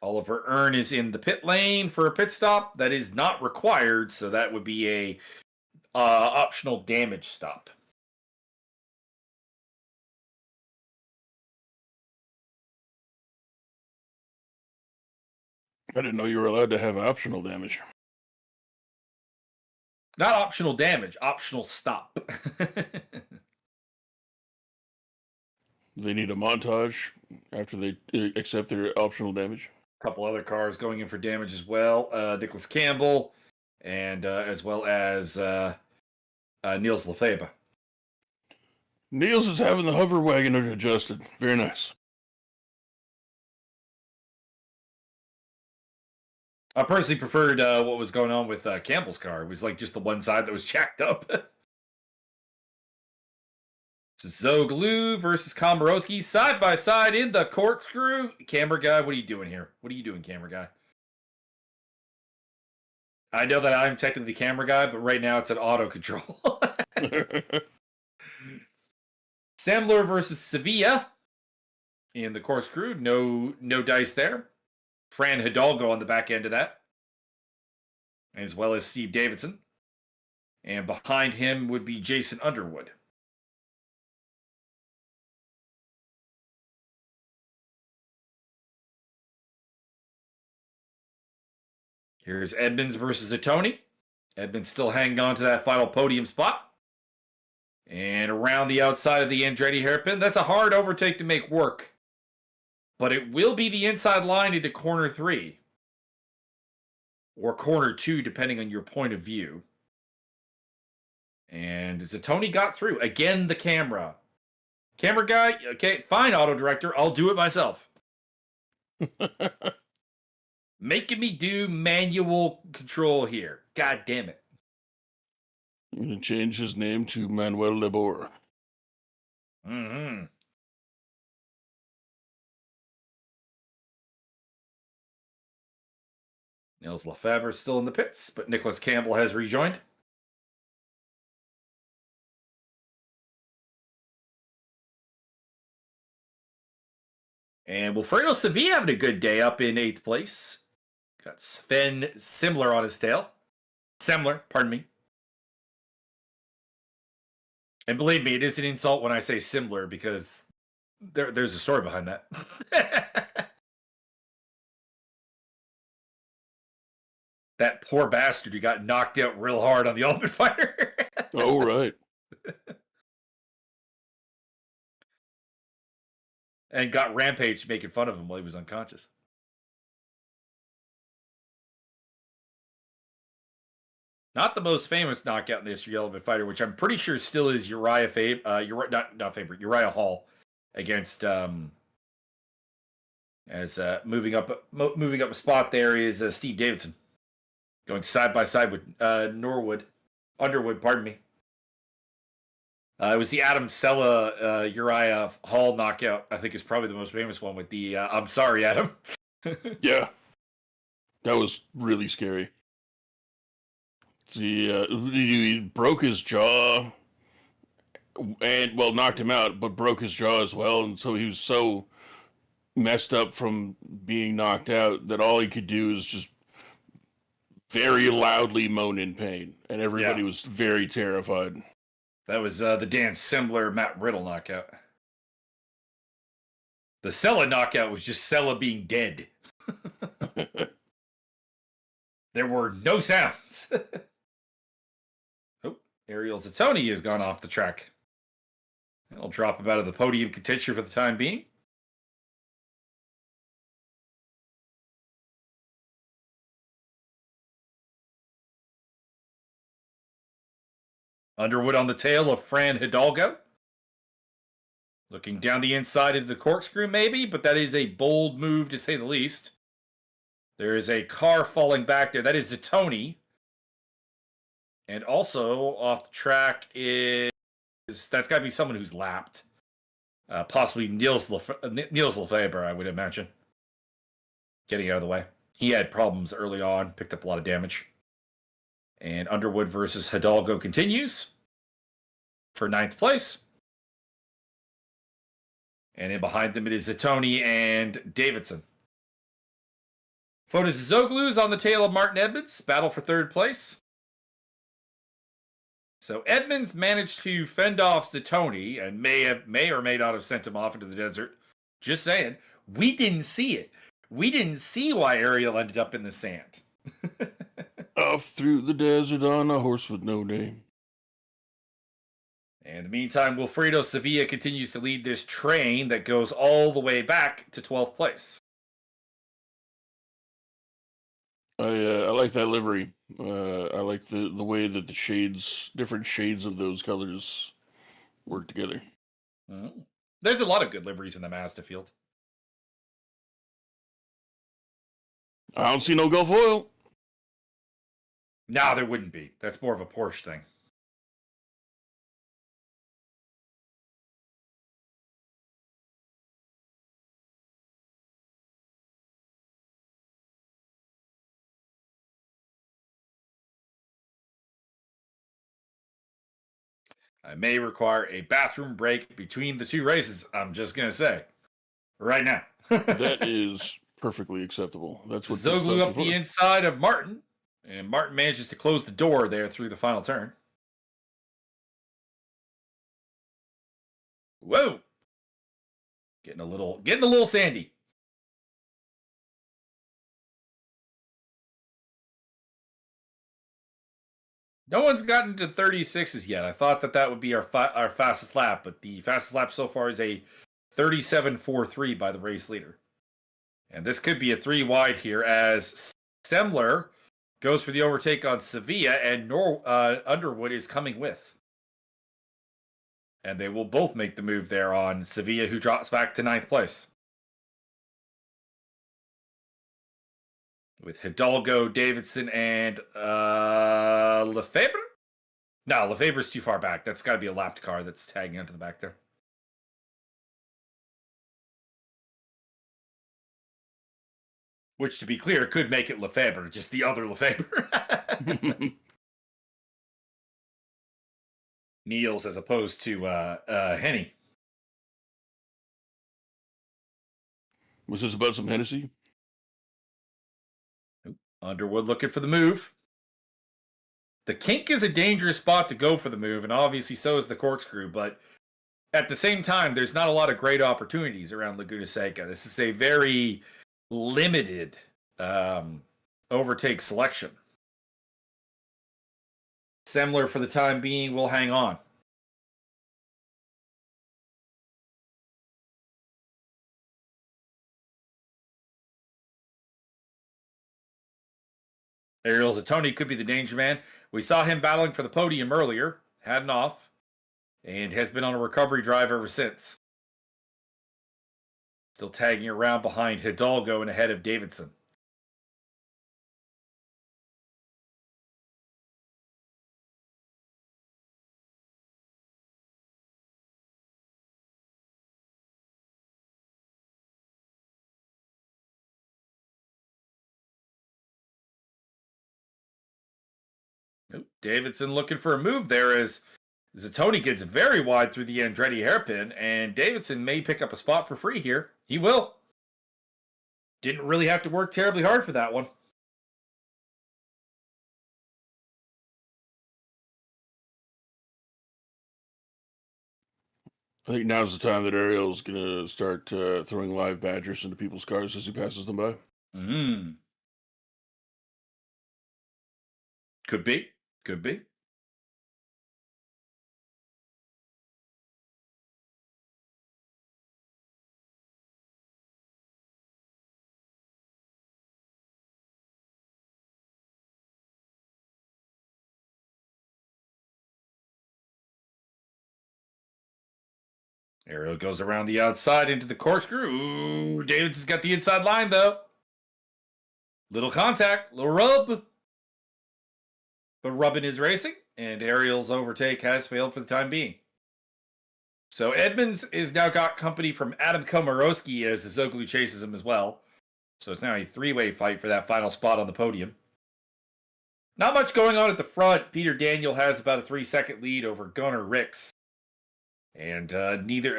Oliver Earn is in the pit lane for a pit stop. That is not required, so that would be a optional damage stop. I didn't know you were allowed to have optional damage. Not optional damage, optional stop. They need a montage after they accept their optional damage. A couple other cars going in for damage as well. Nicholas Campbell, and as well as Niels Lefebvre. Niels is having the hover wagon adjusted. Very nice. I personally preferred what was going on with Campbell's car. It was like just the one side that was jacked up. Zoglu versus Komorowski side by side in the corkscrew. Camera guy, what are you doing here? What are you doing, camera guy? I know that I'm technically the camera guy, but right now it's an auto control. Semler versus Sevilla in the corkscrew. No dice there. Fran Hidalgo on the back end of that, as well as Steve Davidson. And behind him would be Jason Underwood. Here's Edmonds versus Zatoni. Edmonds still hanging on to that final podium spot. And around the outside of the Andretti hairpin. That's a hard overtake to make work. But it will be the inside line into corner 3. Or corner 2, depending on your point of view. And Zatoni got through. Again, the camera. Camera guy, okay, fine, auto director. I'll do it myself. Making me do manual control here. God damn it. I'm going to change his name to Manuel Lebor. Mm-hmm. Nils Lefebvre is still in the pits, but Nicholas Campbell has rejoined. And Wilfredo Sevilla having a good day up in 8th place. Got Sven Simler on his tail. Semler, pardon me. And believe me, it is an insult when I say similar because there's a story behind that. That poor bastard who got knocked out real hard on the Ultimate Fighter. Oh, right. And got Rampage making fun of him while he was unconscious. Not the most famous knockout in the history of Ultimate Fighter, which I'm pretty sure still is Uriah Uriah Hall against moving up a spot there is Steve Davidson going side by side with Underwood, pardon me. It was the Adam Sella Uriah Hall knockout. I think is probably the most famous one with the I'm sorry, Adam. Yeah. That was really scary. He broke his jaw and, well, knocked him out, but broke his jaw as well. And so he was so messed up from being knocked out that all he could do is just very loudly moan in pain. And everybody was very terrified. That was the Dan Semler, Matt Riddle knockout. The Sella knockout was just Sella being dead. There were no sounds. Oh, Ariel Zatoni has gone off the track. I'll drop him out of the podium contention for the time being. Underwood on the tail of Fran Hidalgo. Looking down the inside of the corkscrew, maybe, but that is a bold move to say the least. There is a car falling back there. That is Zatoni. And also off the track that's got to be someone who's lapped. Possibly Niels Lefebvre, I would imagine. Getting out of the way. He had problems early on, picked up a lot of damage. And Underwood versus Hidalgo continues for 9th place. And in behind them, it is Zatoni and Davidson. Fotis Zoglu's on the tail of Martin Edmonds. Battle for 3rd place. So Edmonds managed to fend off Zatoni and may or may not have sent him off into the desert. Just saying. We didn't see it. We didn't see why Ariel ended up in the sand. Off through the desert on a horse with no name. And in the meantime, Wilfredo Sevilla continues to lead this train that goes all the way back to 12th place. I like that livery. I like the way that the different shades of those colors work together. Mm. There's a lot of good liveries in the Mazda field. I don't see no Gulf oil. No, there wouldn't be. That's more of a Porsche thing. I may require a bathroom break between the 2 races. I'm just going to say. Right now. That is perfectly acceptable. That's what Zoglu up the inside of Martin. And Martin manages to close the door there through the final turn. Whoa! Getting a little sandy. No one's gotten to 36s yet. I thought that would be our fastest lap, but the fastest lap so far is a 37.43 by the race leader. And this could be a 3 wide here as Semler goes for the overtake on Sevilla, and Underwood is coming with. And they will both make the move there on Sevilla, who drops back to 9th place. With Hidalgo, Davidson, and Lefebvre? No, Lefebvre's too far back. That's got to be a lapped car that's tagging onto the back there. Which, to be clear, could make it Lefebvre, just the other Lefebvre. Niels as opposed to Henny. Was this about some Hennessy? Underwood looking for the move. The kink is a dangerous spot to go for the move, and obviously so is the corkscrew, but at the same time, there's not a lot of great opportunities around Laguna Seca. This is a very limited overtake selection. Semler, for the time being, will hang on. Ariel Zatoni could be the danger man. We saw him battling for the podium earlier, had an off, and has been on a recovery drive ever since. Still tagging around behind Hidalgo and ahead of Davidson. Davidson looking for a move there as Zatoni gets very wide through the Andretti hairpin, and Davidson may pick up a spot for free here. He will. Didn't really have to work terribly hard for that one. I think now's the time that Ariel's going to start throwing live badgers into people's cars as he passes them by. Could be. Could be. Ariel goes around the outside into the corkscrew. Ooh, Davidson's got the inside line, though. Little contact, little rub. But rubbing is racing, and Ariel's overtake has failed for the time being. So Edmonds is now got company from Adam Komorowski as Zoglu chases him as well. So it's now a three-way fight for that final spot on the podium. Not much going on at the front. Peter Daniel has about a 3-second lead over Gunnar Ricks. And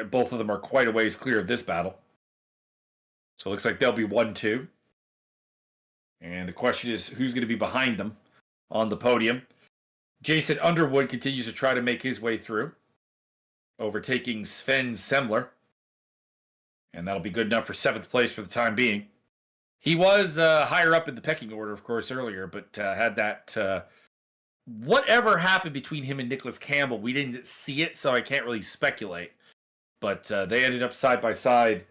both of them are quite a ways clear of this battle. So it looks like they'll be 1-2. And the question is, who's going to be behind them on the podium? Jason Underwood continues to try to make his way through, overtaking Sven Semler. And that'll be good enough for 7th place for the time being. He was higher up in the pecking order, of course, earlier, but had that... whatever happened between him and Nicholas Campbell, we didn't see it, so I can't really speculate. But they ended up side by side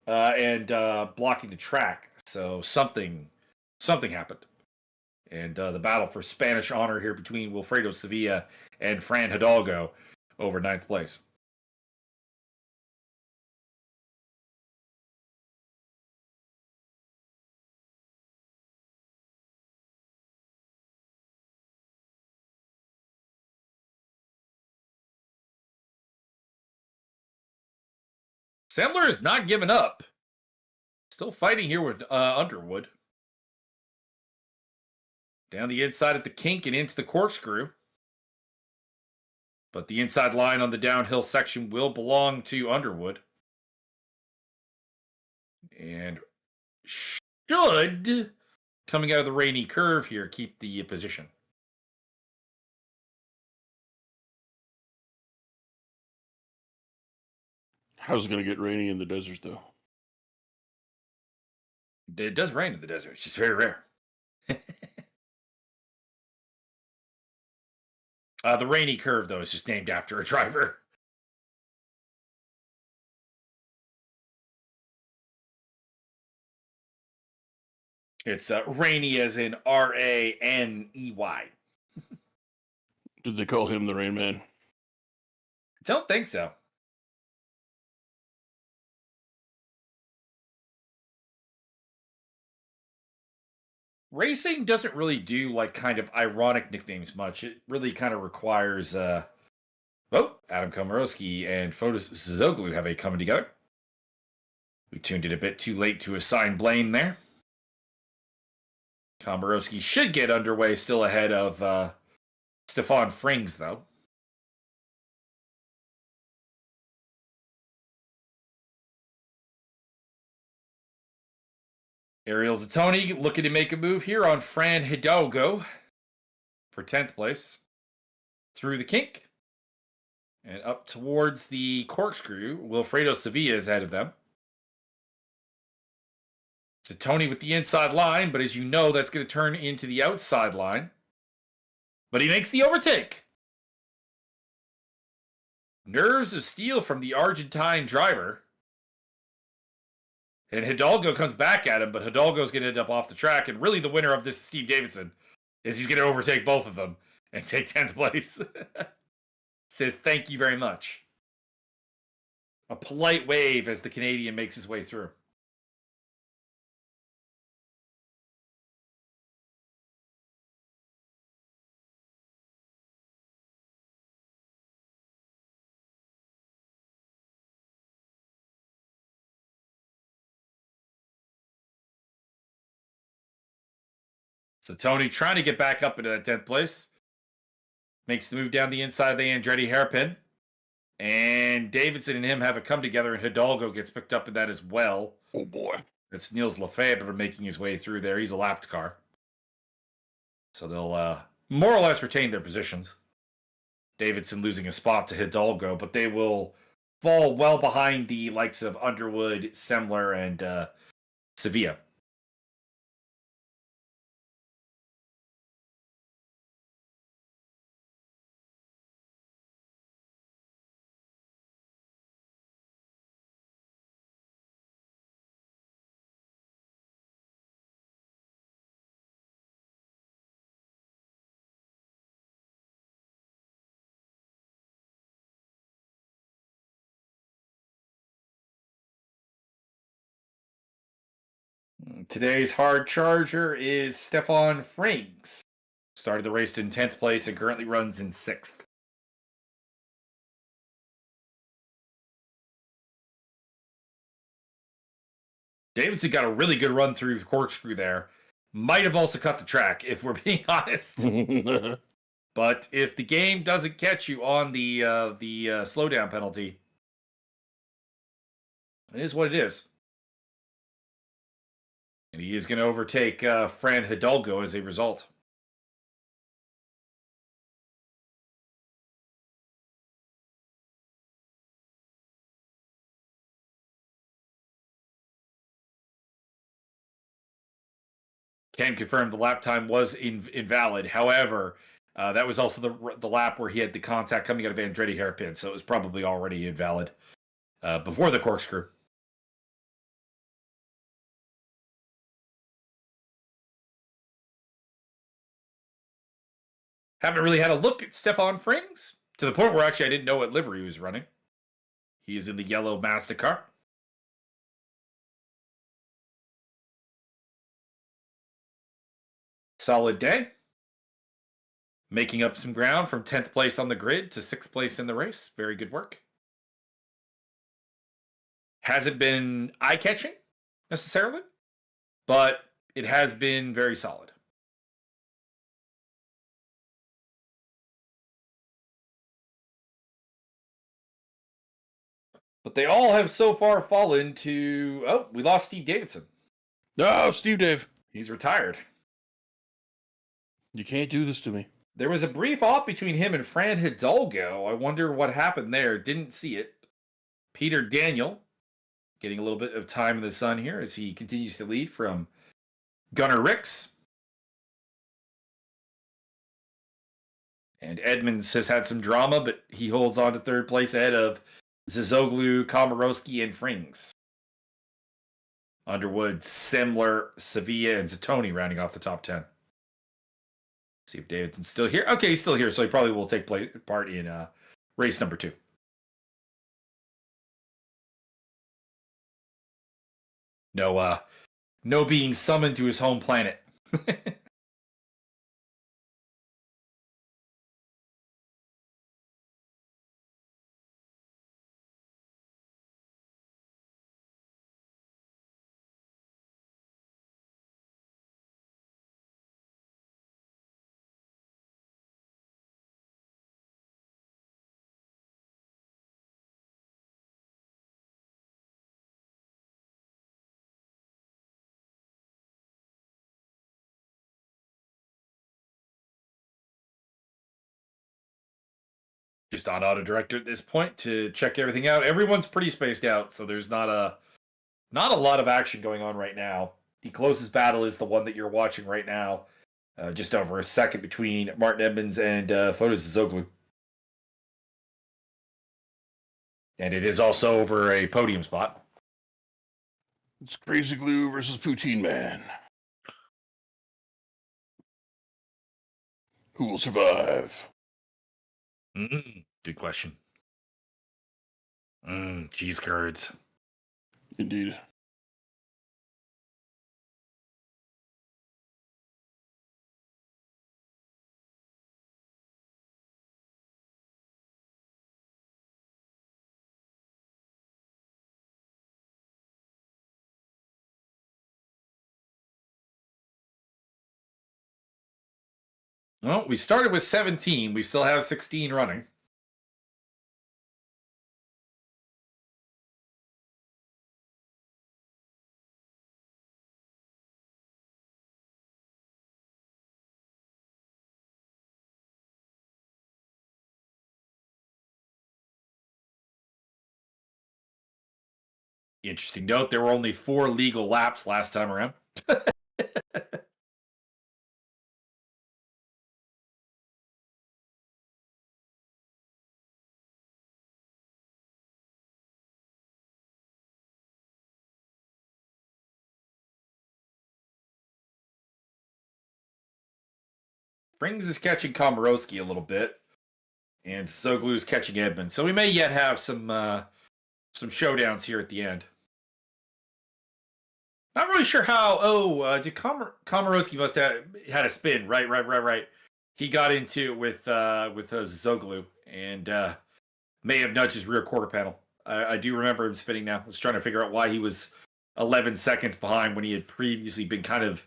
and blocking the track. So something happened. And the battle for Spanish honor here between Wilfredo Sevilla and Fran Hidalgo over 9th place. Semler is not giving up. Still fighting here with Underwood. Down the inside at the kink and into the corkscrew. But the inside line on the downhill section will belong to Underwood. And should, coming out of the rainy curve here, keep the position. How's it going to get rainy in the desert, though? It does rain in the desert. It's just very rare. The rainy curve, though, is just named after a driver. It's rainy as in R-A-N-E-Y. Did they call him the Rain Man? I don't think so. Racing doesn't really do like kind of ironic nicknames much. It really kind of requires Adam Komorowski and Fotis Zoglu have a coming together. We tuned in a bit too late to assign blame there. Komborowski should get underway still ahead of Stefan Frings, though. Ariel Zatoni looking to make a move here on Fran Hidalgo for 10th place. Through the kink. And up towards the corkscrew, Wilfredo Sevilla is ahead of them. Zatoni with the inside line, but as you know, that's going to turn into the outside line. But he makes the overtake. Nerves of steel from the Argentine driver. And Hidalgo comes back at him, but Hidalgo's going to end up off the track. And really the winner of this is Steve Davidson, is he's going to overtake both of them and take 10th place. Says thank you very much. A polite wave as the Canadian makes his way through. So Tony trying to get back up into that 10th place. Makes the move down the inside of the Andretti hairpin. And Davidson and him have a come together, and Hidalgo gets picked up in that as well. Oh, boy. It's Niels Lefebvre making his way through there. He's a lapped car. So they'll more or less retain their positions. Davidson losing a spot to Hidalgo, but they will fall well behind the likes of Underwood, Semler, and Sevilla. Today's hard charger is Stefan Frings. Started the race in 10th place and currently runs in 6th. Davidson got a really good run through the corkscrew there. Might have also cut the track, if we're being honest. But if the game doesn't catch you on the slowdown penalty, it is what it is. And he is going to overtake Fran Hidalgo as a result. Can confirm the lap time was invalid. However, that was also the lap where he had the contact coming out of Andretti hairpin, so it was probably already invalid before the corkscrew. Haven't really had a look at Stefan Frings, to the point where actually I didn't know what livery he was running. He is in the yellow Mazda car. Solid day. Making up some ground from 10th place on the grid to 6th place in the race. Very good work. Hasn't been eye-catching, necessarily, but it has been very solid. But they all have so far fallen to... Oh, we lost Steve Davidson. No, Steve Dave. He's retired. You can't do this to me. There was a brief off between him and Fran Hidalgo. I wonder what happened there. Didn't see it. Peter Daniel getting a little bit of time in the sun here as he continues to lead from Gunnar Ricks. And Edmonds has had some drama, but he holds on to 3rd place ahead of Zizoglu, Komorowski, and Frings. Underwood, Semler, Sevilla, and Zatoni rounding off the top 10. See if Davidson's still here. Okay, he's still here, so he probably will take part in race number 2. No being summoned to his home planet. just on auto director at this point to check everything out. Everyone's pretty spaced out, so there's not a lot of action going on right now. The closest battle is the one that you're watching right now, just over a second between Martin Edmonds and Fotis Zoglu. And it is also over a podium spot. It's Crazy Glue versus Poutine Man. Who will survive? Good question. Cheese curds. Indeed. Well, we started with 17. We still have 16 running. Interesting note, there were only 4 legal laps last time around. Frings is catching Komorowski a little bit, and Soglu is catching Edmund. So we may yet have some showdowns here at the end. Not really sure how. Did Komorowski must have had a spin. Right. He got into it with Zoglu and may have nudged his rear quarter panel. I do remember him spinning now. I was trying to figure out why he was 11 seconds behind when he had previously been kind of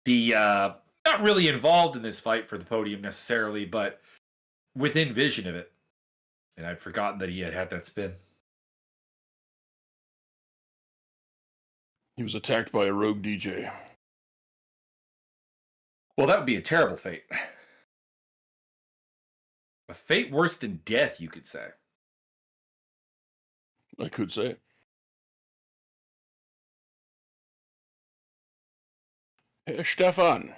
the not really involved in this fight for the podium necessarily, but within vision of it. And I'd forgotten that he had that spin. He was attacked by a rogue DJ. Well, that would be a terrible fate. A fate worse than death, you could say. I could say. Hey, Stefan.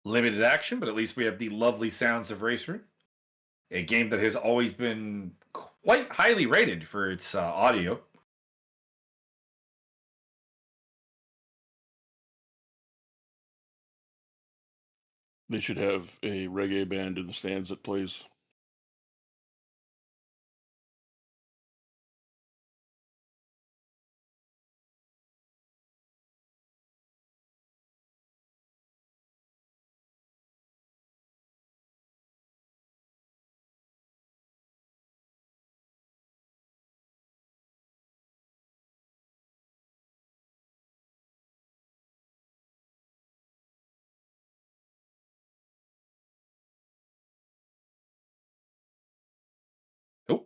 Limited action, but at least we have the lovely sounds of RaceRoom. A game that has always been quite highly rated for its audio. They should have a reggae band in the stands that plays. Oh,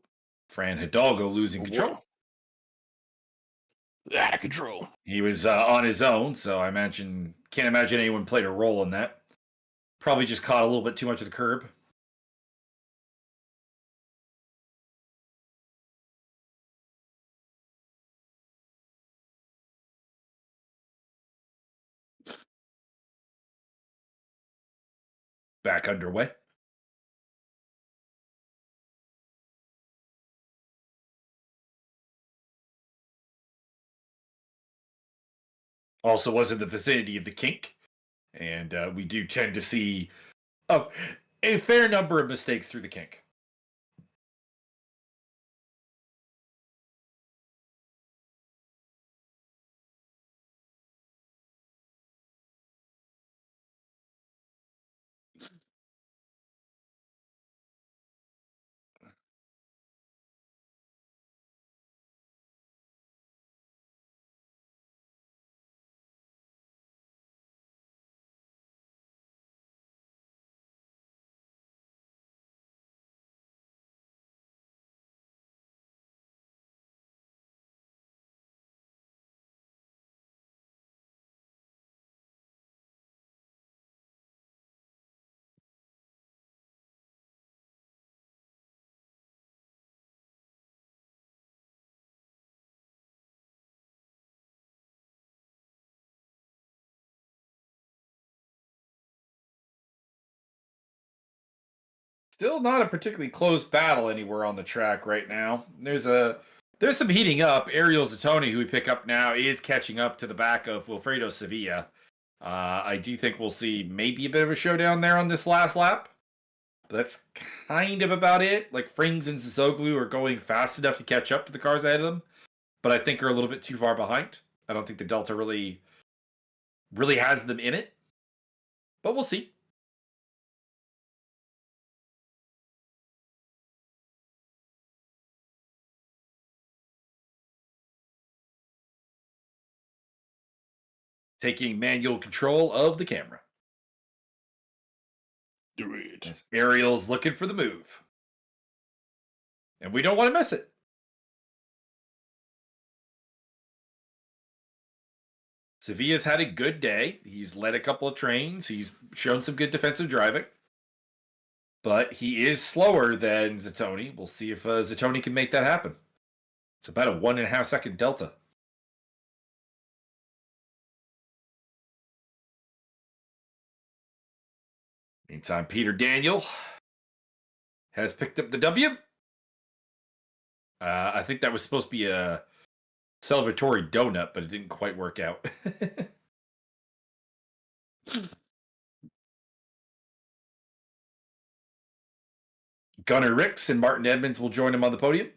Fran Hidalgo losing control. Out of control. He was on his own, so can't imagine anyone played a role in that. Probably just caught a little bit too much of the curb. Back underway. Also was in the vicinity of the kink, and we do tend to see a fair number of mistakes through the kink. Still not a particularly close battle anywhere on the track right now. There's some heating up. Ariel Zatoni, who we pick up now, is catching up to the back of Wilfredo Sevilla. I do think we'll see maybe a bit of a showdown there on this last lap. But that's kind of about it. Like, Frings and Zizoglu are going fast enough to catch up to the cars ahead of them, but I think are a little bit too far behind. I don't think the Delta really has them in it. But we'll see. Taking manual control of the camera. Do it. As Ariel's looking for the move. And we don't want to miss it. Sevilla's had a good day. He's led a couple of trains. He's shown some good defensive driving. But he is slower than Zatoni. We'll see if Zatoni can make that happen. It's about a 1.5 second delta. Meantime, Peter Daniel has picked up the W. I think that was supposed to be a celebratory donut, but it didn't quite work out. Gunnar Ricks and Martin Edmonds will join him on the podium.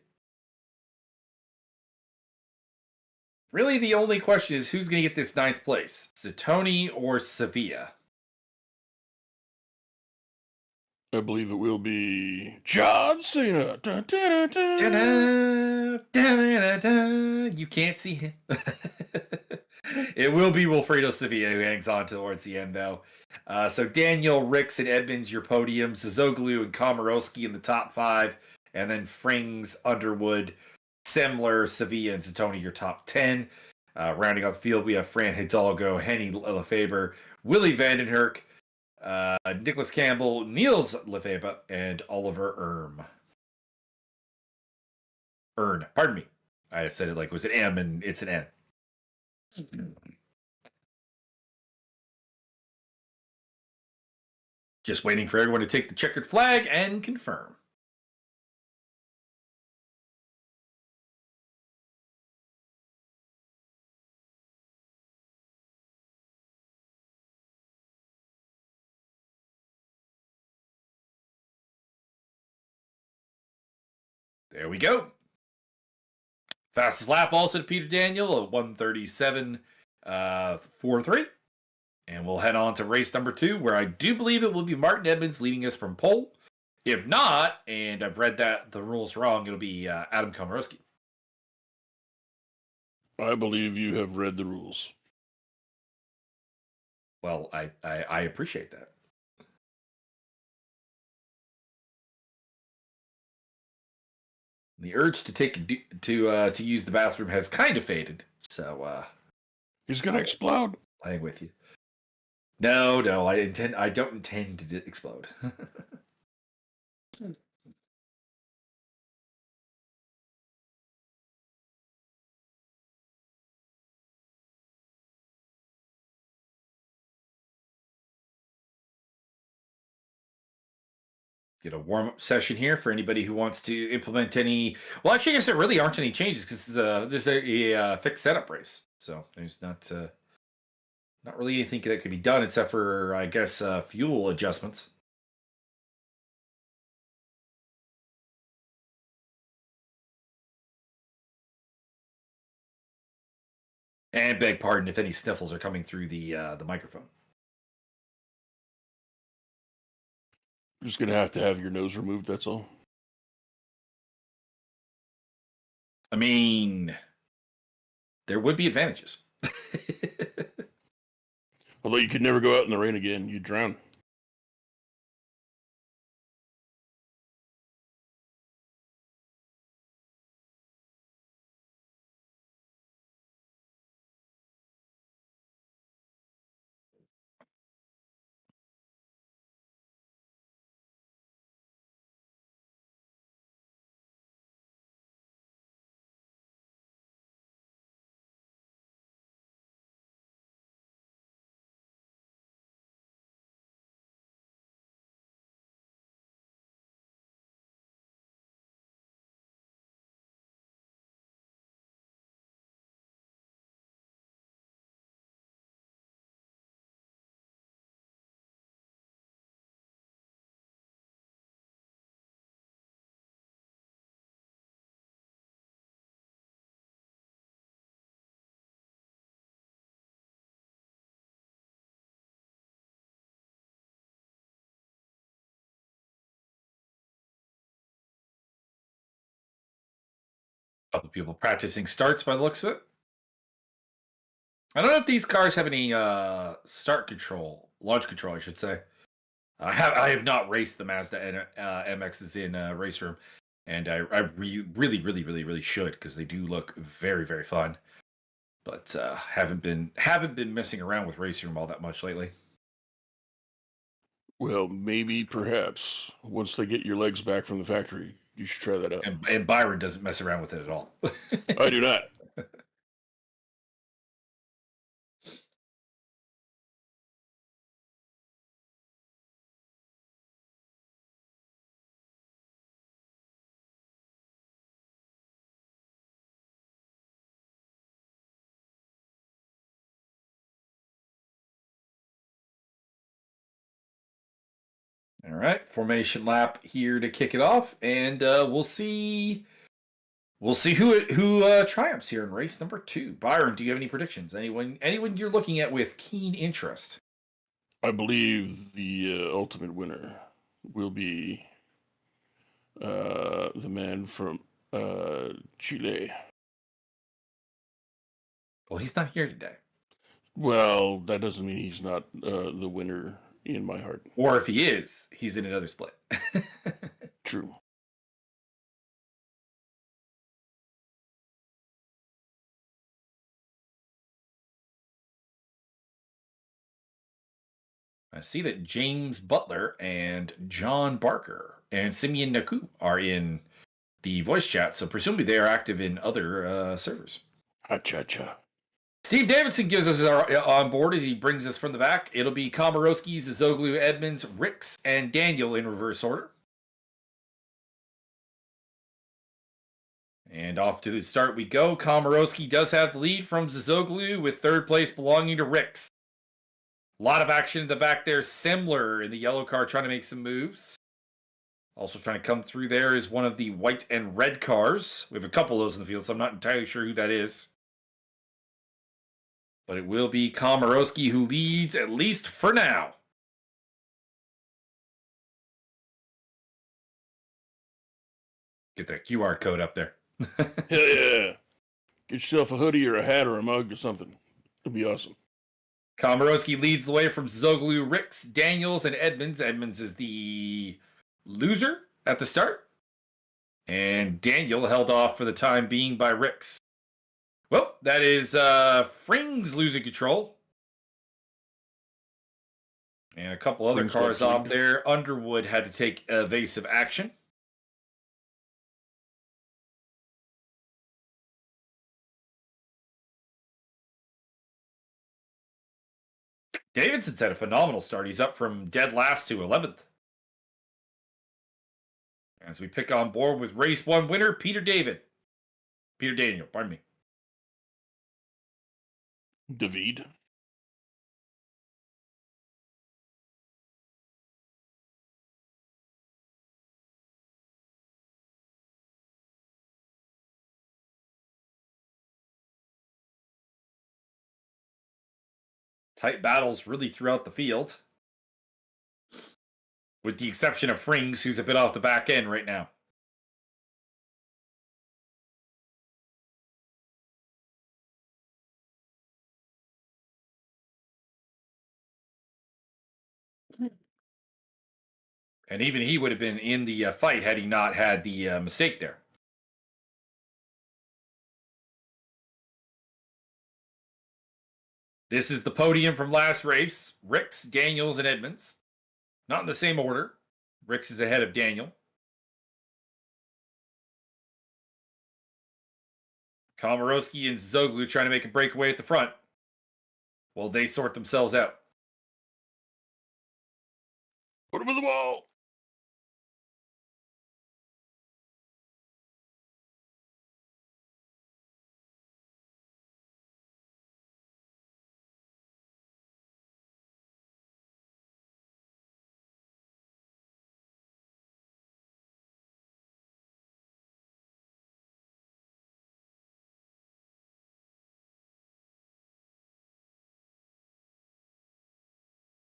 Really, the only question is who's going to get this 9th place, Zatoni or Sevilla? I believe it will be John Cena. Dun, dun, dun, dun. Da-da, da-da-da-da. You can't see him. It will be Wilfredo Sevilla who hangs on towards the end, though. So Daniel, Ricks, and Edmonds, your podiums. Zizoglu and Komorowski in the top 5. And then Frings, Underwood, Semler, Sevilla, and Zatoni, your top 10. Rounding out the field, we have Fran Hidalgo, Henny Lefebvre, Willie Vandenherk, Nicholas Campbell, Niels Lefebvre, and Oliver Ern. Pardon me. I said it like it was an M and it's an N. Just waiting for everyone to take the checkered flag and confirm. There we go. Fastest lap also to Peter Daniel, a 1:37.43. And we'll head on to race number 2, where I do believe it will be Martin Edmonds leading us from pole. If not, and I've read that the rules wrong, it'll be Adam Komorowski. I believe you have read the rules. Well, I appreciate that. The urge to use the bathroom has kind of faded, so He's gonna explode. playing with you. No, I don't intend to explode. Get a warm-up session here for anybody who wants to implement any. Well, actually, I guess there really aren't any changes because this is a fixed setup race, so there's not really anything that could be done except for, I guess, fuel adjustments. And beg pardon if any sniffles are coming through the microphone. You're just gonna have to have your nose removed. That's all. I mean, there would be advantages. Although you could never go out in the rain again, you'd drown. couple people practicing starts by the looks of it. I don't know if these cars have any start control, launch control, I should say. I have not raced the Mazda MXs in RaceRoom, and I really should, because they do look very, very fun. But haven't been messing around with RaceRoom all that much lately. Well, maybe, perhaps, once they get your legs back from the factory, you should try that out. And Byron doesn't mess around with it at all. I do not. All right, formation lap here to kick it off, and we'll see who triumphs here in race number 2. Byron, do you have any predictions? Anyone you're looking at with keen interest? I believe the ultimate winner will be the man from Chile. Well, he's not here today. Well, that doesn't mean he's not the winner in my heart. Or if he is, he's in another split. True. I see that James Butler and John Barker and Simeon Naku are in the voice chat, so presumably they are active in other servers. Ha-cha-cha. Steve Davidson gives us our on board as he brings us from the back. It'll be Komorowski, Zazoglu, Edmonds, Ricks, and Daniel in reverse order. And off to the start we go. Komorowski does have the lead from Zazoglu, with third place belonging to Ricks. A lot of action in the back there. Semler in the yellow car trying to make some moves. Also trying to come through there is one of the white and red cars. We have a couple of those in the field, so I'm not entirely sure who that is. But it will be Komorowski who leads, at least for now. Get that QR code up there. Hell yeah. Get yourself a hoodie or a hat or a mug or something. It'll be awesome. Komorowski leads the way from Zoglu, Ricks, Daniels, and Edmonds. Edmonds is the loser at the start. And Daniel held off for the time being by Ricks. Well, that is Frings losing control. And a couple other cars off there. Underwood had to take evasive action. Davidson's had a phenomenal start. He's up from dead last to 11th. As we pick on board with race 1 winner, Peter Daniel, pardon me. David. Tight battles really throughout the field. With the exception of Frings, who's a bit off the back end right now. And even he would have been in the fight had he not had the mistake there. This is the podium from last race. Ricks, Daniels, and Edmonds. Not in the same order. Ricks is ahead of Daniel. Komorowski and Zoglu trying to make a breakaway at the front. Well, they sort themselves out. Put him in the wall.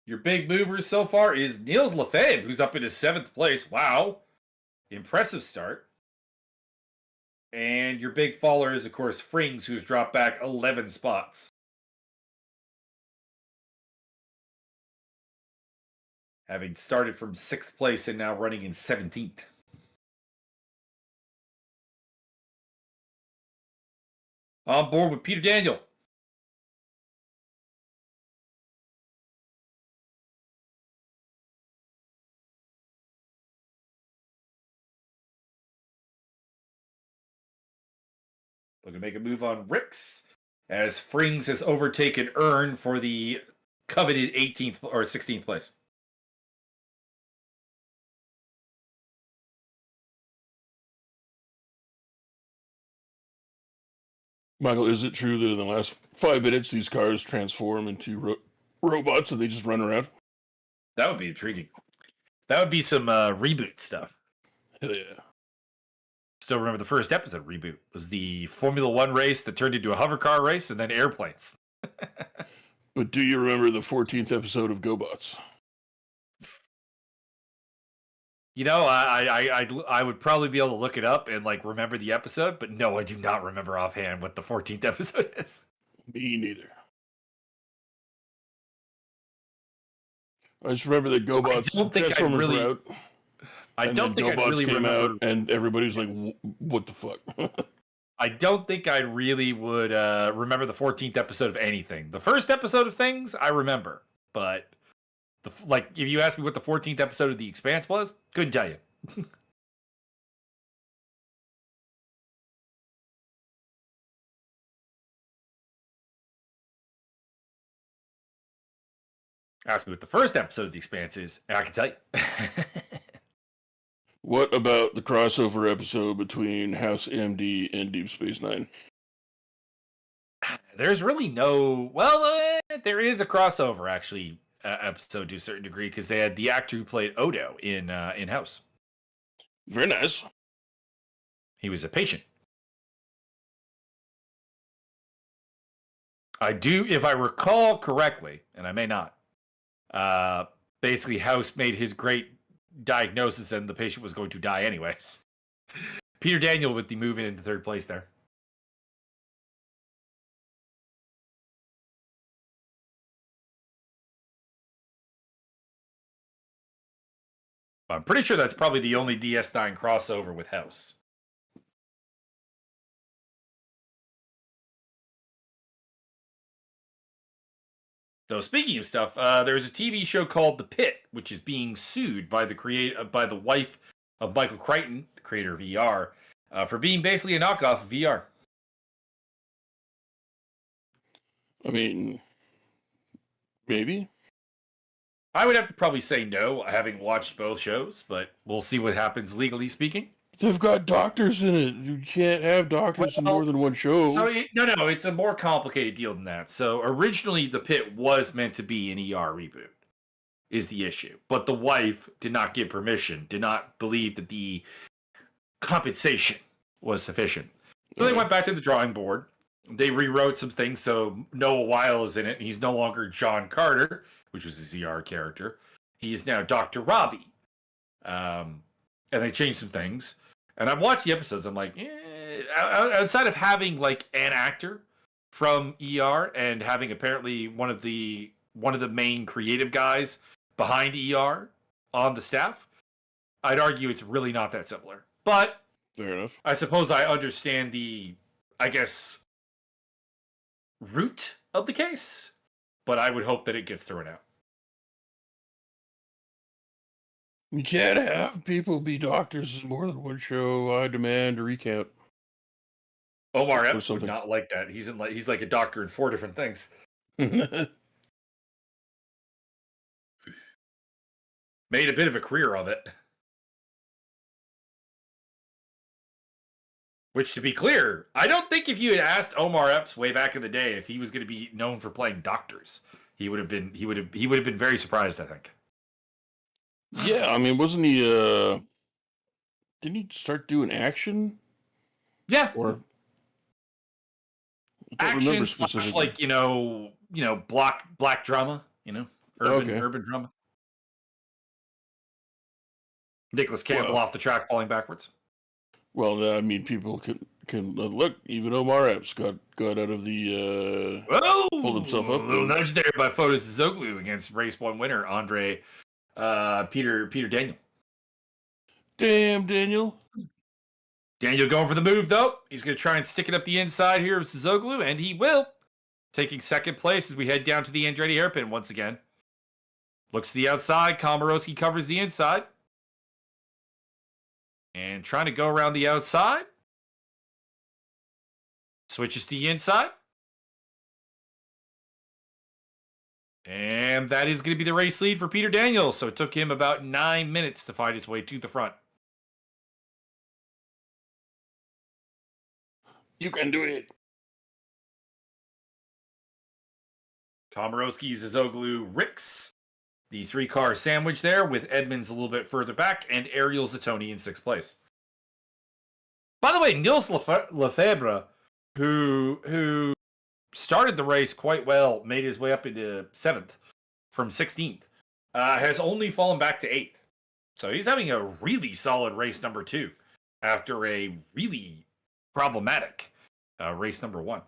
Your big movers so far is Niels Lefebvre, who's up in his 7th place. Wow. Impressive start. And your big faller is, of course, Frings, who's dropped back 11 spots. Having started from 6th place and now running in 17th. On board with Peter Daniel. Looking to make a move on Ricks, as Frings has overtaken Earn for the coveted 18th or 16th place. Michael, is it true that in the last 5 minutes these cars transform into robots and they just run around? That would be intriguing. That would be some reboot stuff. Hell yeah. Still remember the first episode reboot was the Formula One race that turned into a hover car race and then airplanes. But do you remember the 14th episode of GoBots? You know, I would probably be able to look it up and like remember the episode, but no, I do not remember offhand what the 14th episode is. Me neither. I just remember that GoBots Transformers were out. I don't think I really came remember. Out and everybody's like, "What the fuck?" I don't think I really would remember the 14th episode of anything. The first episode of things I remember, but if you ask me what the 14th episode of The Expanse was, couldn't tell you. Ask me what the first episode of The Expanse is, and I can tell you. What about the crossover episode between House MD and Deep Space Nine? There's really no. Well, there is a crossover actually episode to a certain degree because they had the actor who played Odo in House. Very nice. He was a patient. I do, if I recall correctly, and I may not. Basically, House made his great diagnosis, and the patient was going to die anyways. Peter Daniel with the move into 3rd place there. I'm pretty sure that's probably the only DS9 crossover with House. So speaking of stuff, there's a TV show called The Pit, which is being sued by the wife of Michael Crichton, the creator of ER, for being basically a knockoff of ER. I mean, maybe. I would have to probably say no, having watched both shows, but we'll see what happens legally speaking. They've got doctors in it. You can't have doctors in more than one show. So no, it's a more complicated deal than that. So originally, The Pit was meant to be an ER reboot, is the issue. But the wife did not give permission, did not believe that the compensation was sufficient. So they went back to the drawing board. They rewrote some things, so Noah Weil is in it. He's no longer John Carter, which was his ER character. He is now Dr. Robbie. And they changed some things. And I've watched the episodes. I'm like, outside of having like an actor from ER and having apparently one of the main creative guys behind ER on the staff, I'd argue it's really not that similar. But fair enough. I suppose I understand the, I guess, root of the case. But I would hope that it gets thrown out. You can't have people be doctors in more than one show. I demand a recount. Omar Epps would not like that. He's like a doctor in 4 different things. Made a bit of a career of it. Which, to be clear, I don't think if you had asked Omar Epps way back in the day if he was going to be known for playing doctors, he would have been very surprised, I think. Yeah, I mean, wasn't he didn't he start doing action? Yeah. Or action slash like, black drama, urban drama. Nicholas Campbell off the track falling backwards. Well, I mean, people can look. Even Omar Epps got out of the Oh, pulled himself up. a little nudge there by Fotis Zoglu against race 1 winner Andre Peter Daniel. Damn, Daniel. Daniel going for the move, though. He's going to try and stick it up the inside here of Zoglu, and he will. Taking second place as we head down to the Andretti hairpin once again. Looks to the outside. Komorowski covers the inside. And trying to go around the outside. Switches to the inside. And that is going to be the race lead for Peter Daniel. So it took him about 9 minutes to find his way to the front. You can do it. Komorowski, Zizoglu, Ricks. The 3-car sandwich there with Edmonds a little bit further back and Ariel Zatoni in 6th place. By the way, Nils Lefebvre, who started the race quite well, made his way up into 7th from 16th, has only fallen back to 8th. So he's having a really solid race number 2 after a really problematic race number 1.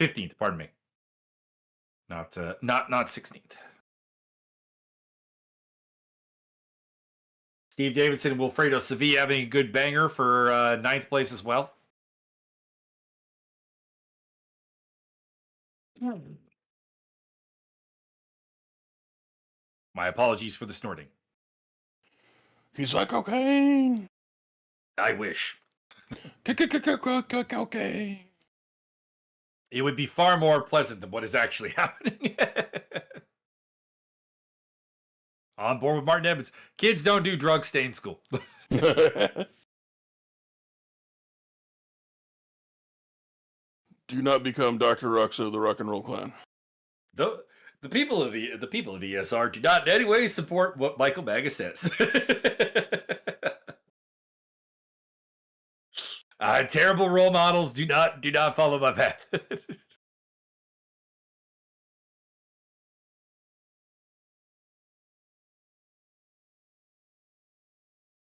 '15th, pardon me. Not 16th. Steve Davidson and Wilfredo Sevilla having a good banger for 9th place as well. My apologies for the snorting. He's like cocaine. I wish. Cocaine. It would be far more pleasant than what is actually happening. On board with Martin Edmonds. Kids don't do drugs, stay in school. Do not become Dr. Rux of the Rock and Roll Clan. The people of ESR do not in any way support what Michael Magas says. Terrible role models do not follow my path.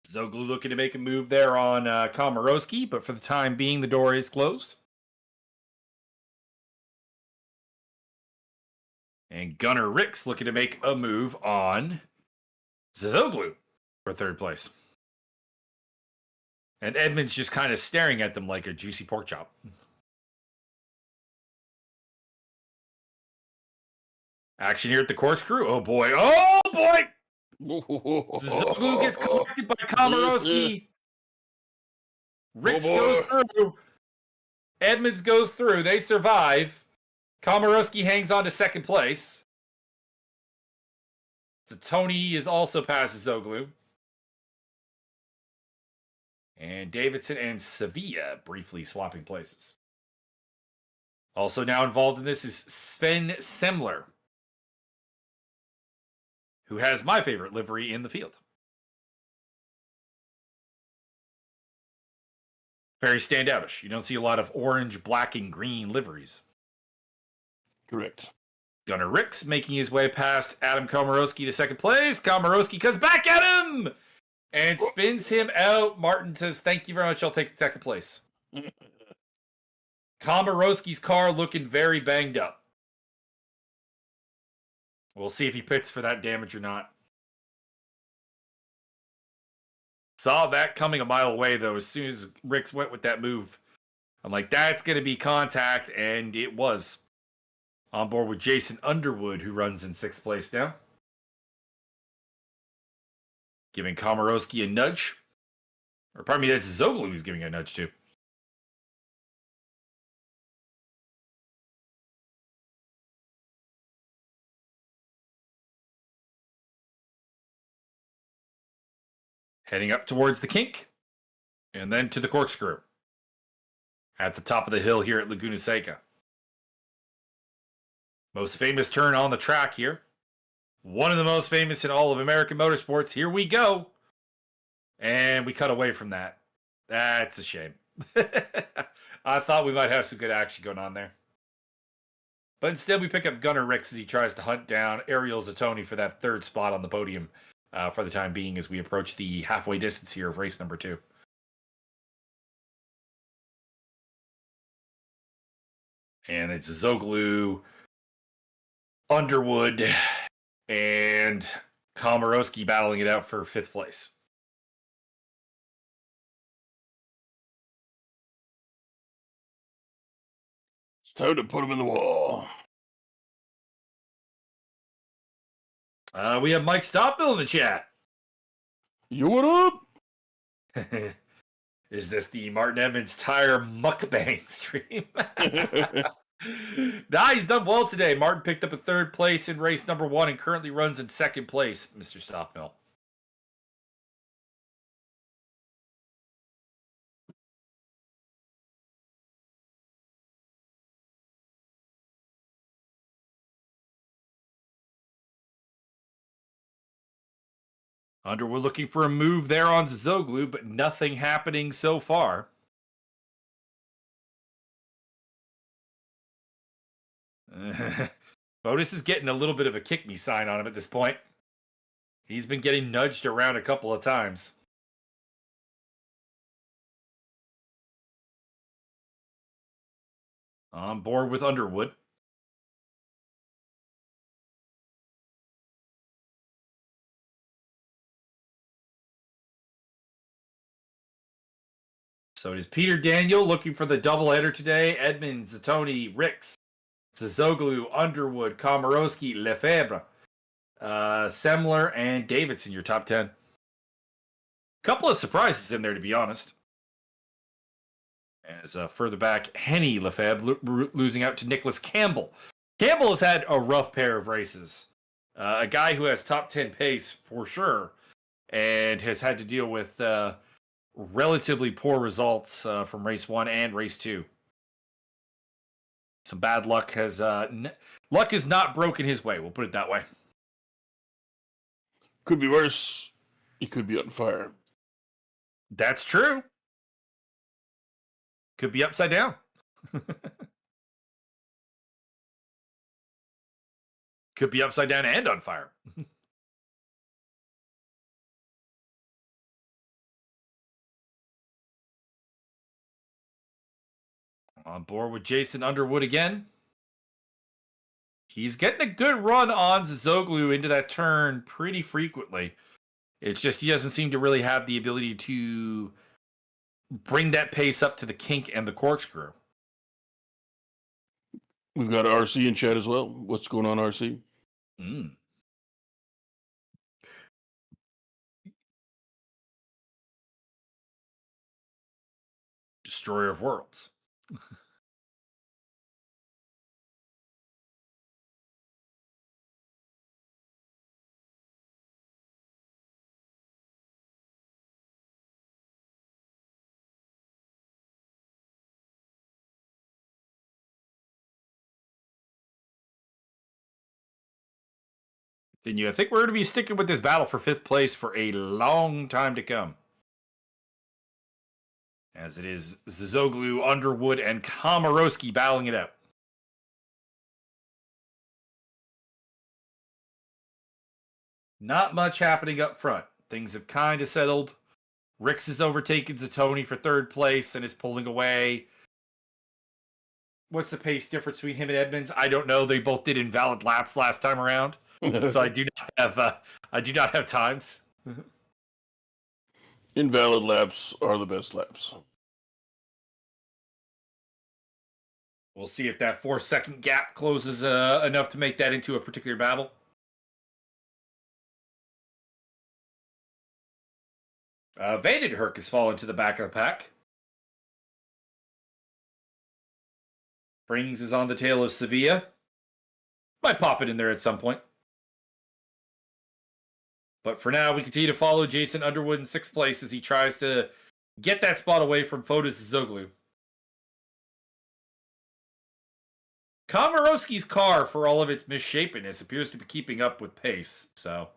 Zoglu looking to make a move there on Komorowski, but for the time being, the door is closed. And Gunnar Ricks looking to make a move on Zoglu for 3rd place. And Edmonds just kind of staring at them like a juicy pork chop. Action here at the corkscrew. Oh boy. Oh boy! Zoglu gets collected by Komorowski. Ricks goes through. Edmonds goes through. They survive. Komorowski hangs on to 2nd place. So Tony is also past Zoglu. And Davidson and Sevilla briefly swapping places. Also now involved in this is Sven Semler, who has my favorite livery in the field. Very standoutish. You don't see a lot of orange, black, and green liveries. Correct. Gunnar Ricks making his way past Adam Komorowski to 2nd place. Komorowski comes back at him and spins him out. Martin says, "Thank you very much. I'll take the 2nd place." Komorowski's car looking very banged up. We'll see if he pits for that damage or not. Saw that coming a mile away, though, as soon as Ricks went with that move. I'm like, that's going to be contact, and it was. On board with Jason Underwood, who runs in 6th place now. Giving Komorowski a nudge. Or pardon me, that's Zoglu who's giving a nudge to. Heading up towards the kink. And then to the corkscrew. At the top of the hill here at Laguna Seca. Most famous turn on the track here. One of the most famous in all of American motorsports. Here we go. And we cut away from that. That's a shame. I thought we might have some good action going on there. But instead, we pick up Gunnar Ricks as he tries to hunt down Ariel Zatoni for that third spot on the podium for the time being as we approach the halfway distance here of race number 2. And it's Zoglu, Underwood, and Komorowski battling it out for 5th place. It's time to put him in the wall. We have Mike Stopbill in the chat. You what up? Is this the Martin Evans tire mukbang stream? Nah, he's done well today. Martin picked up a 3rd place in race number 1 and currently runs in 2nd place, Mr. Stopmill. Underwood looking for a move there on Zoglu, but nothing happening so far. Fotis is getting a little bit of a kick me sign on him at this point. He's been getting nudged around a couple of times. On board with Underwood. So it is Peter Daniel looking for the doubleheader today. Edmonds, Zatoni, Ricks, Zoglu, Underwood, Komorowski, Lefebvre, Semler, and Davidson, your top 10. Couple of surprises in there, to be honest. As further back, Henny Lefebvre losing out to Nicholas Campbell. Campbell has had a rough pair of races. A guy who has top 10 pace for sure, and has had to deal with relatively poor results from race 1 and race 2. Some bad luck has luck is not broken his way. We'll put it that way. Could be worse. He could be on fire. That's true. Could be upside down. Could be upside down and on fire. On board with Jason Underwood again. He's getting a good run on Zoglu into that turn pretty frequently. It's just he doesn't seem to really have the ability to bring that pace up to the kink and the corkscrew. We've got RC in chat as well. What's going on, RC? Destroyer of Worlds. I think we're going to be sticking with this battle for 5th place for a long time to come. As it is Zoglu, Underwood, and Komorowski battling it out. Not much happening up front. Things have kind of settled. Ricks has overtaken Zatoni for 3rd place and is pulling away. What's the pace difference between him and Edmonds? I don't know. They both did invalid laps last time around. So I do not have times. Invalid laps are the best laps. We'll see if that 4-second gap closes enough to make that into a particular battle. Vandenherk has fallen to the back of the pack. Brings is on the tail of Sevilla. Might pop it in there at some point. But for now, we continue to follow Jason Underwood in 6th place as he tries to get that spot away from Fotis Zoglu. Komorowski's car, for all of its misshapenness, appears to be keeping up with pace, so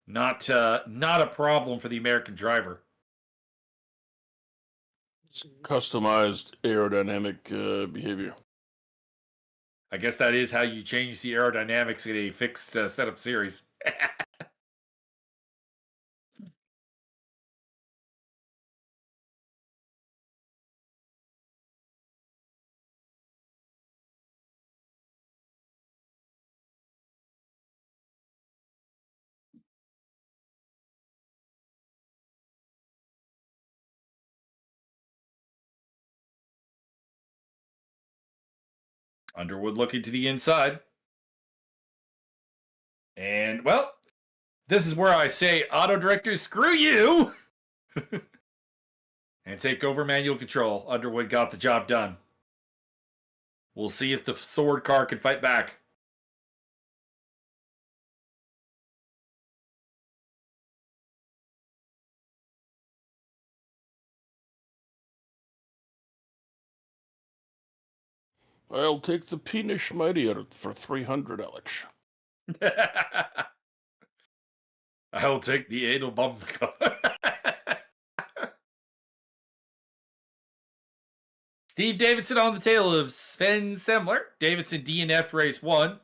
not a problem for the American driver. It's customized aerodynamic behavior. I guess that is how you change the aerodynamics in a fixed setup series. Underwood looking to the inside. And, well, this is where I say, auto director, screw you! And take over manual control. Underwood got the job done. We'll see if the sword car can fight back. I'll take the penis mighty for 300, Alex. I'll take the anal bomb cover. Steve Davidson on the tail of Sven Semler. Davidson DNF'd race 1.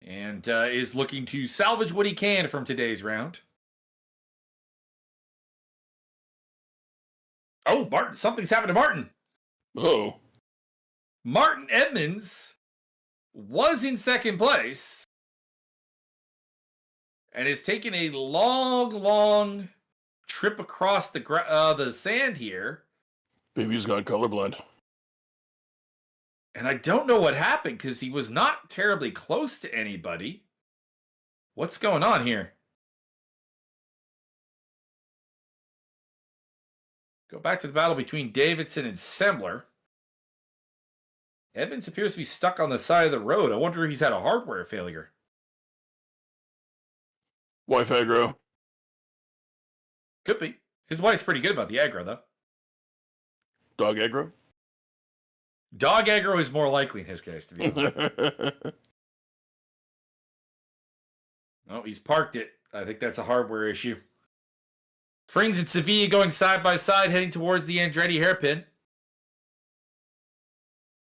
And is looking to salvage what he can from today's round. Oh, Martin. Something's happened to Martin. Oh. Martin Edmonds was in second place and has taken a long trip across the sand here. Baby's gone colorblind. And I don't know what happened because he was not terribly close to anybody. What's going on here? Go back to the battle between Davidson and Semler. Edmonds appears to be stuck on the side of the road. I wonder if he's had a hardware failure. Wi-Fi aggro. Could be. His wife's pretty good about the aggro, though. Dog aggro? Dog aggro is more likely in his case, to be honest. Oh, he's parked it. I think that's a hardware issue. Frings and Sevilla going side by side, heading towards the Andretti hairpin.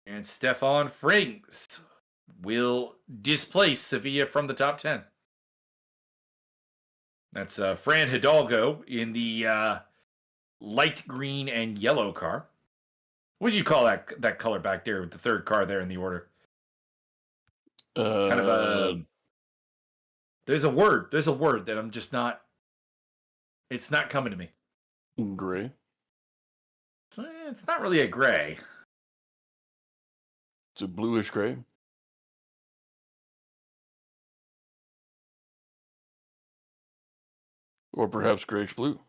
And Stefan Frings will displace Sevilla from the top 10. That's Fran Hidalgo in the light green and yellow car. What do you call that color back there with the third car there in the order? Kind of a... There's a word that I'm just not... It's not coming to me. Gray. It's not really a gray. It's a bluish gray. Or perhaps grayish blue.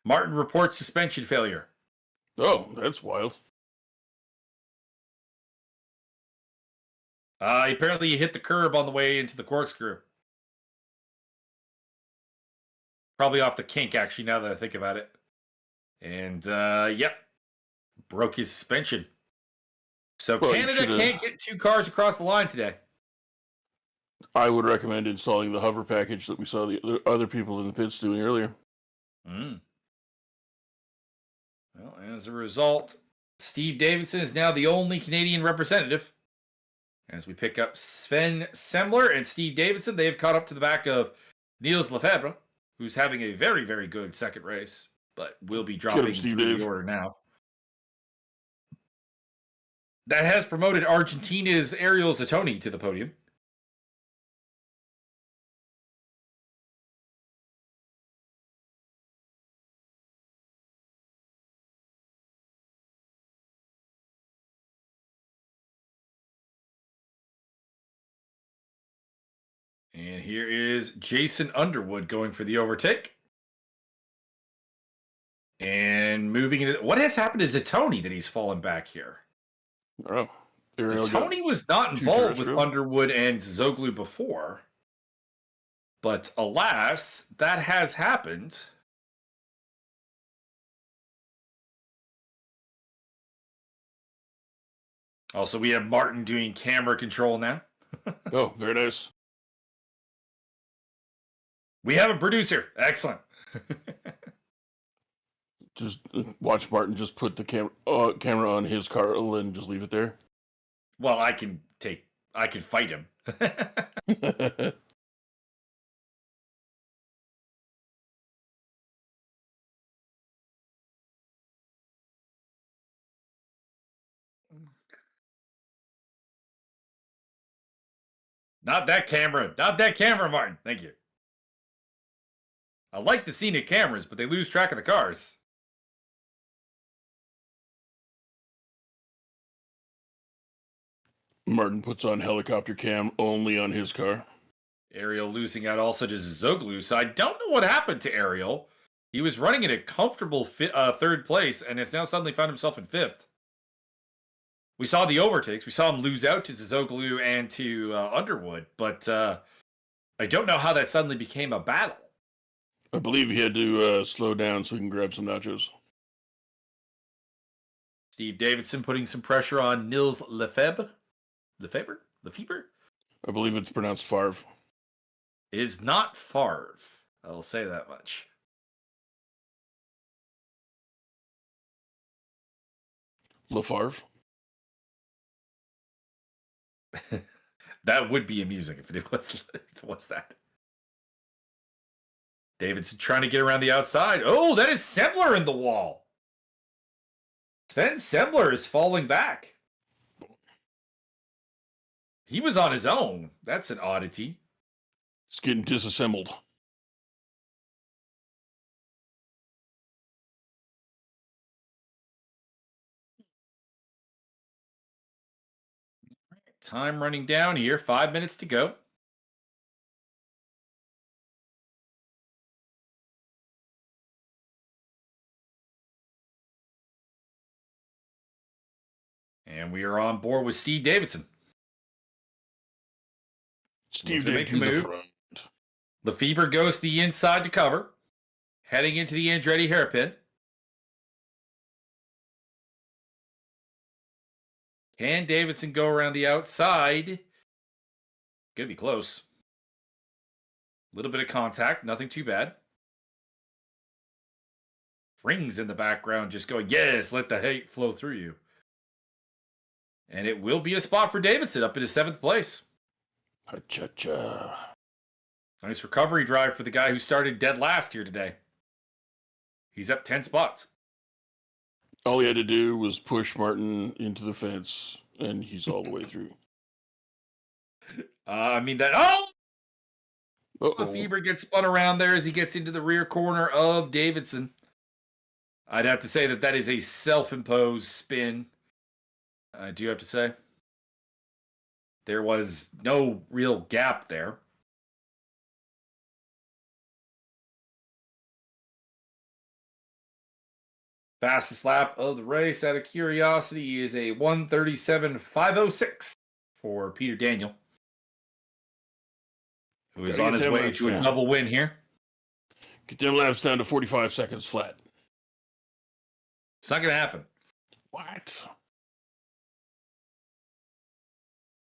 Martin reports suspension failure. Oh, that's wild. Apparently he hit the curb on the way into the corkscrew. Probably off the kink, actually, now that I think about it. And, yep. Broke his suspension. So well, Canada can't get 2 cars across the line today. I would recommend installing the hover package that we saw the other people in the pits doing earlier. Well, as a result, Steve Davidson is now the only Canadian representative. As we pick up Sven Semler and Steve Davidson, they have caught up to the back of Niels Lefebvre, who's having a very, very good second race, but will be dropping through the order now. That has promoted Argentina's Ariel Zatoni to the podium. And here is Jason Underwood going for the overtake. And moving into... What has happened to Zatoni that he's fallen back here? Oh, Zatoni was not involved with Underwood and Zoglu before. But alas, that has happened. Also, we have Martin doing camera control now. Oh, very nice. We have a producer. Excellent. Just watch Martin just put the camera on his car and just leave it there. Well, I can fight him. Not that camera. Not that camera, Martin. Thank you. I like the scenic cameras, but they lose track of the cars. Martin puts on helicopter cam only on his car. Ariel losing out also to Zoglu. So I don't know what happened to Ariel. He was running in a comfortable third place and has now suddenly found himself in fifth. We saw the overtakes. We saw him lose out to Zoglu and to Underwood, but I don't know how that suddenly became a battle. I believe he had to slow down so he can grab some nachos. Steve Davidson putting some pressure on Nils Lefebvre. Lefebvre? I believe it's pronounced Favre. It is not Favre. I'll say that much. LaFarve. That would be amusing if it was that. Davidson trying to get around the outside. Oh, that is Sembler in the wall. Sven Sembler is falling back. He was on his own. That's an oddity. It's getting disassembled. Time running down here. 5 minutes to go. And we are on board with Steve Davidson. Steve Davidson to the front. Lefebvre goes to the inside to cover. Heading into the Andretti hairpin. Can Davidson go around the outside? Gonna be close. A little bit of contact, nothing too bad. Rings in the background just going, yes, let the hate flow through you. And it will be a spot for Davidson up into 7th place. Cha-cha-cha. Nice recovery drive for the guy who started dead last here today. He's up 10 spots. All he had to do was push Martin into the fence, and he's all the way through. I mean that. Oh! Lefebvre gets spun around there as he gets into the rear corner of Davidson. I'd have to say that is a self-imposed spin. I do have to say. There was no real gap there. Fastest lap of the race out of curiosity is a 1:37.506 for Peter Daniel, who is on his way to a double win here. Get them laps down to 45 seconds flat. It's not going to happen. What?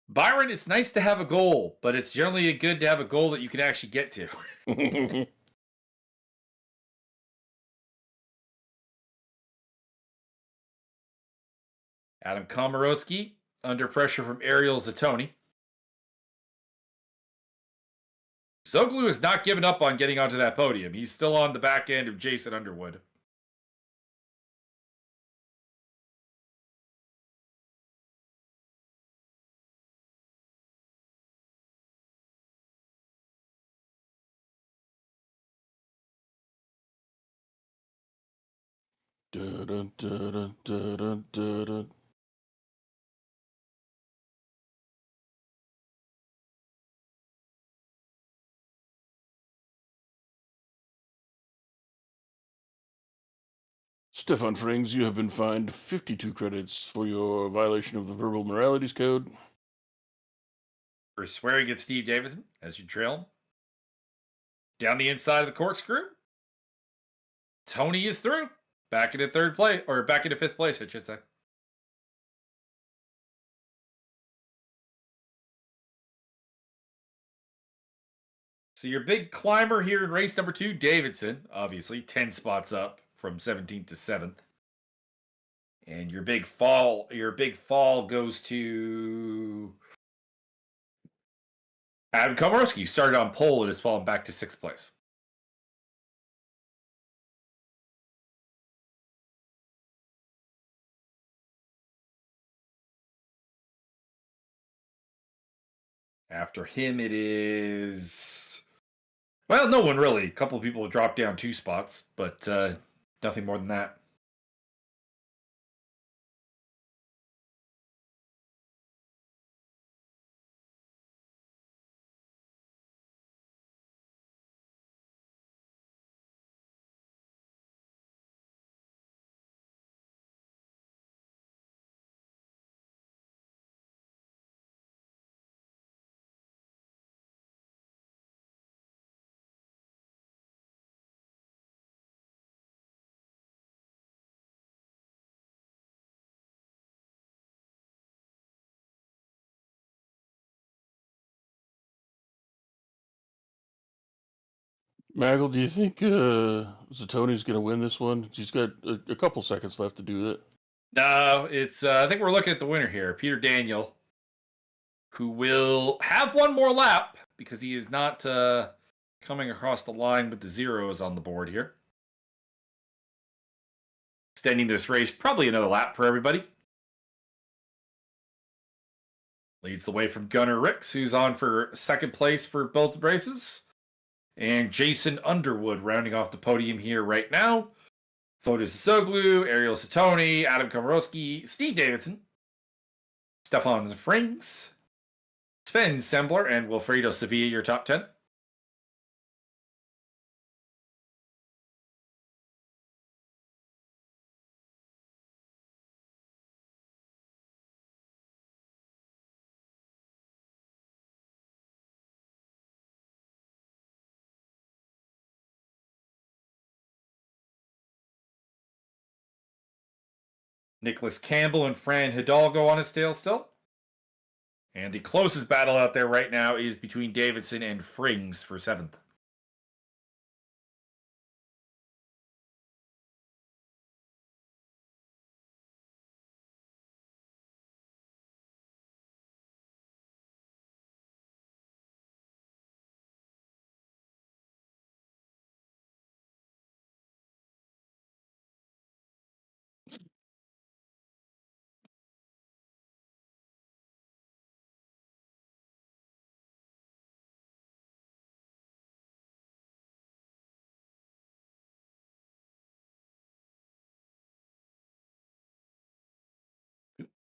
Byron, it's nice to have a goal, but it's generally good to have a goal that you can actually get to. Adam Komorowski under pressure from Ariel Zatoni. Zoglu has not given up on getting onto that podium. He's still on the back end of Jason Underwood. Dun, dun, dun, dun, dun, dun, dun. Stefan Frings, you have been fined 52 credits for your violation of the Verbal Moralities Code. For swearing at Steve Davidson as you trail him. Down the inside of the corkscrew. Tony is through. Back into 3rd place, or back into 5th place, I should say. So your big climber here in race number 2, Davidson, obviously 10 spots up from 17th to 7th. And your big fall goes to Adam Komorowski. Started on pole and has fallen back to 6th place. After him, it is... Well, no one really. A couple of people have dropped down 2 spots, but nothing more than that. Maggle, do you think Zatoni's going to win this one? He's got a couple seconds left to do that. No, it's I think we're looking at the winner here, Peter Daniel, who will have one more lap because he is not coming across the line with the zeros on the board here. Extending this race probably another lap for everybody. Leads the way from Gunnar Ricks, who's on for 2nd place for both races. And Jason Underwood rounding off the podium here right now. Fotis Zoglu, Ariel Satoni, Adam Komorowski, Steve Davidson, Stefan Frings, Sven Sembler, and Wilfredo Sevilla, your top 10. Nicholas Campbell and Fran Hidalgo on his tail still. And the closest battle out there right now is between Davidson and Frings for 7th.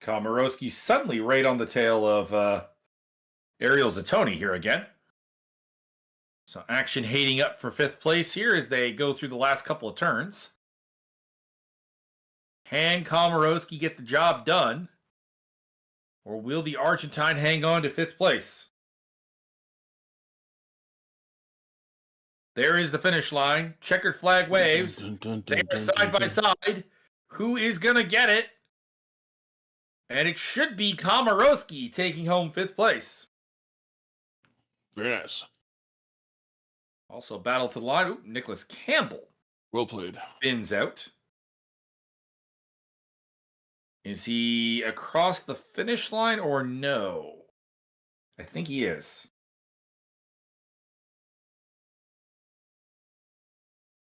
Komorowski suddenly right on the tail of Ariel Zatoni here again. So action heating up for 5th place here as they go through the last couple of turns. Can Komorowski get the job done? Or will the Argentine hang on to 5th place? There is the finish line. Checkered flag waves. They're side by side. Who is going to get it? And it should be Komorowski taking home 5th place. Very nice. Also battle to the line. Ooh, Nicholas Campbell. Well played. Spins out. Is he across the finish line or no? I think he is.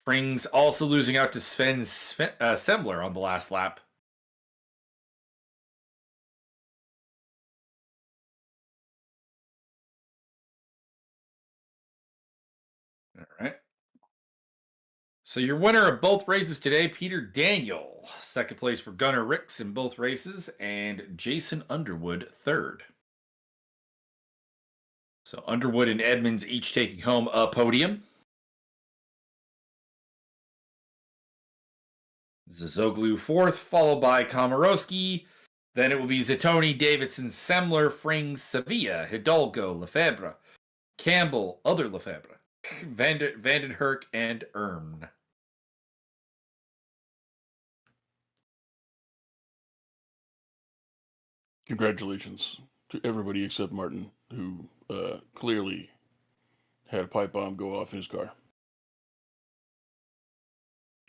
Frings also losing out to Sven Sembler on the last lap. All right. So your winner of both races today, Peter Daniel. 2nd place for Gunnar Ricks in both races, and Jason Underwood 3rd. So Underwood and Edmonds each taking home a podium. Zazoglu 4th, followed by Komorowski. Then it will be Zatoni, Davidson, Sembler, Frings, Sevilla, Hidalgo, Lefebvre, Campbell, other Lefebvre, Vandenherk, and Erm. Congratulations to everybody except Martin, who clearly had a pipe bomb go off in his car.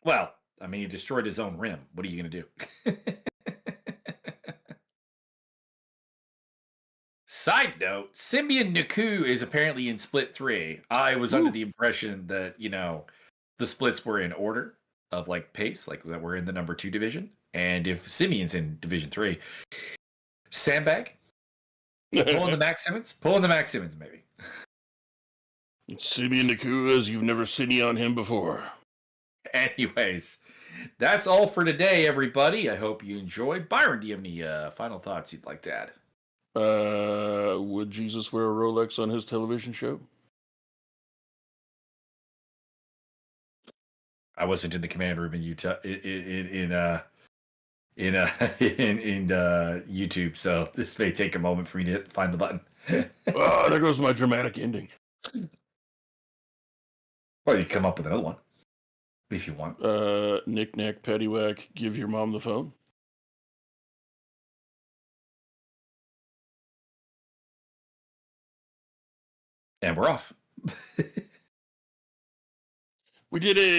Well, I mean, he destroyed his own rim. What are you going to do? Side note, Simeon Naku is apparently in Split 3. I was under the impression that, the splits were in order of like pace, like that we're in the number 2 division. And if Simeon's in Division 3, sandbag, pulling the Max Simmons, maybe. Simeon Naku, as you've never seen on him before. Anyways, that's all for today, everybody. I hope you enjoyed. Byron, do you have any final thoughts you'd like to add? Would Jesus wear a Rolex on his television show? I wasn't in the command room in Utah in YouTube, so this may take a moment for me to find the button. Oh, there goes my dramatic ending. Well, you come up with another one if you want. Knick knack paddywhack. Give your mom the phone. And we're off. We did it.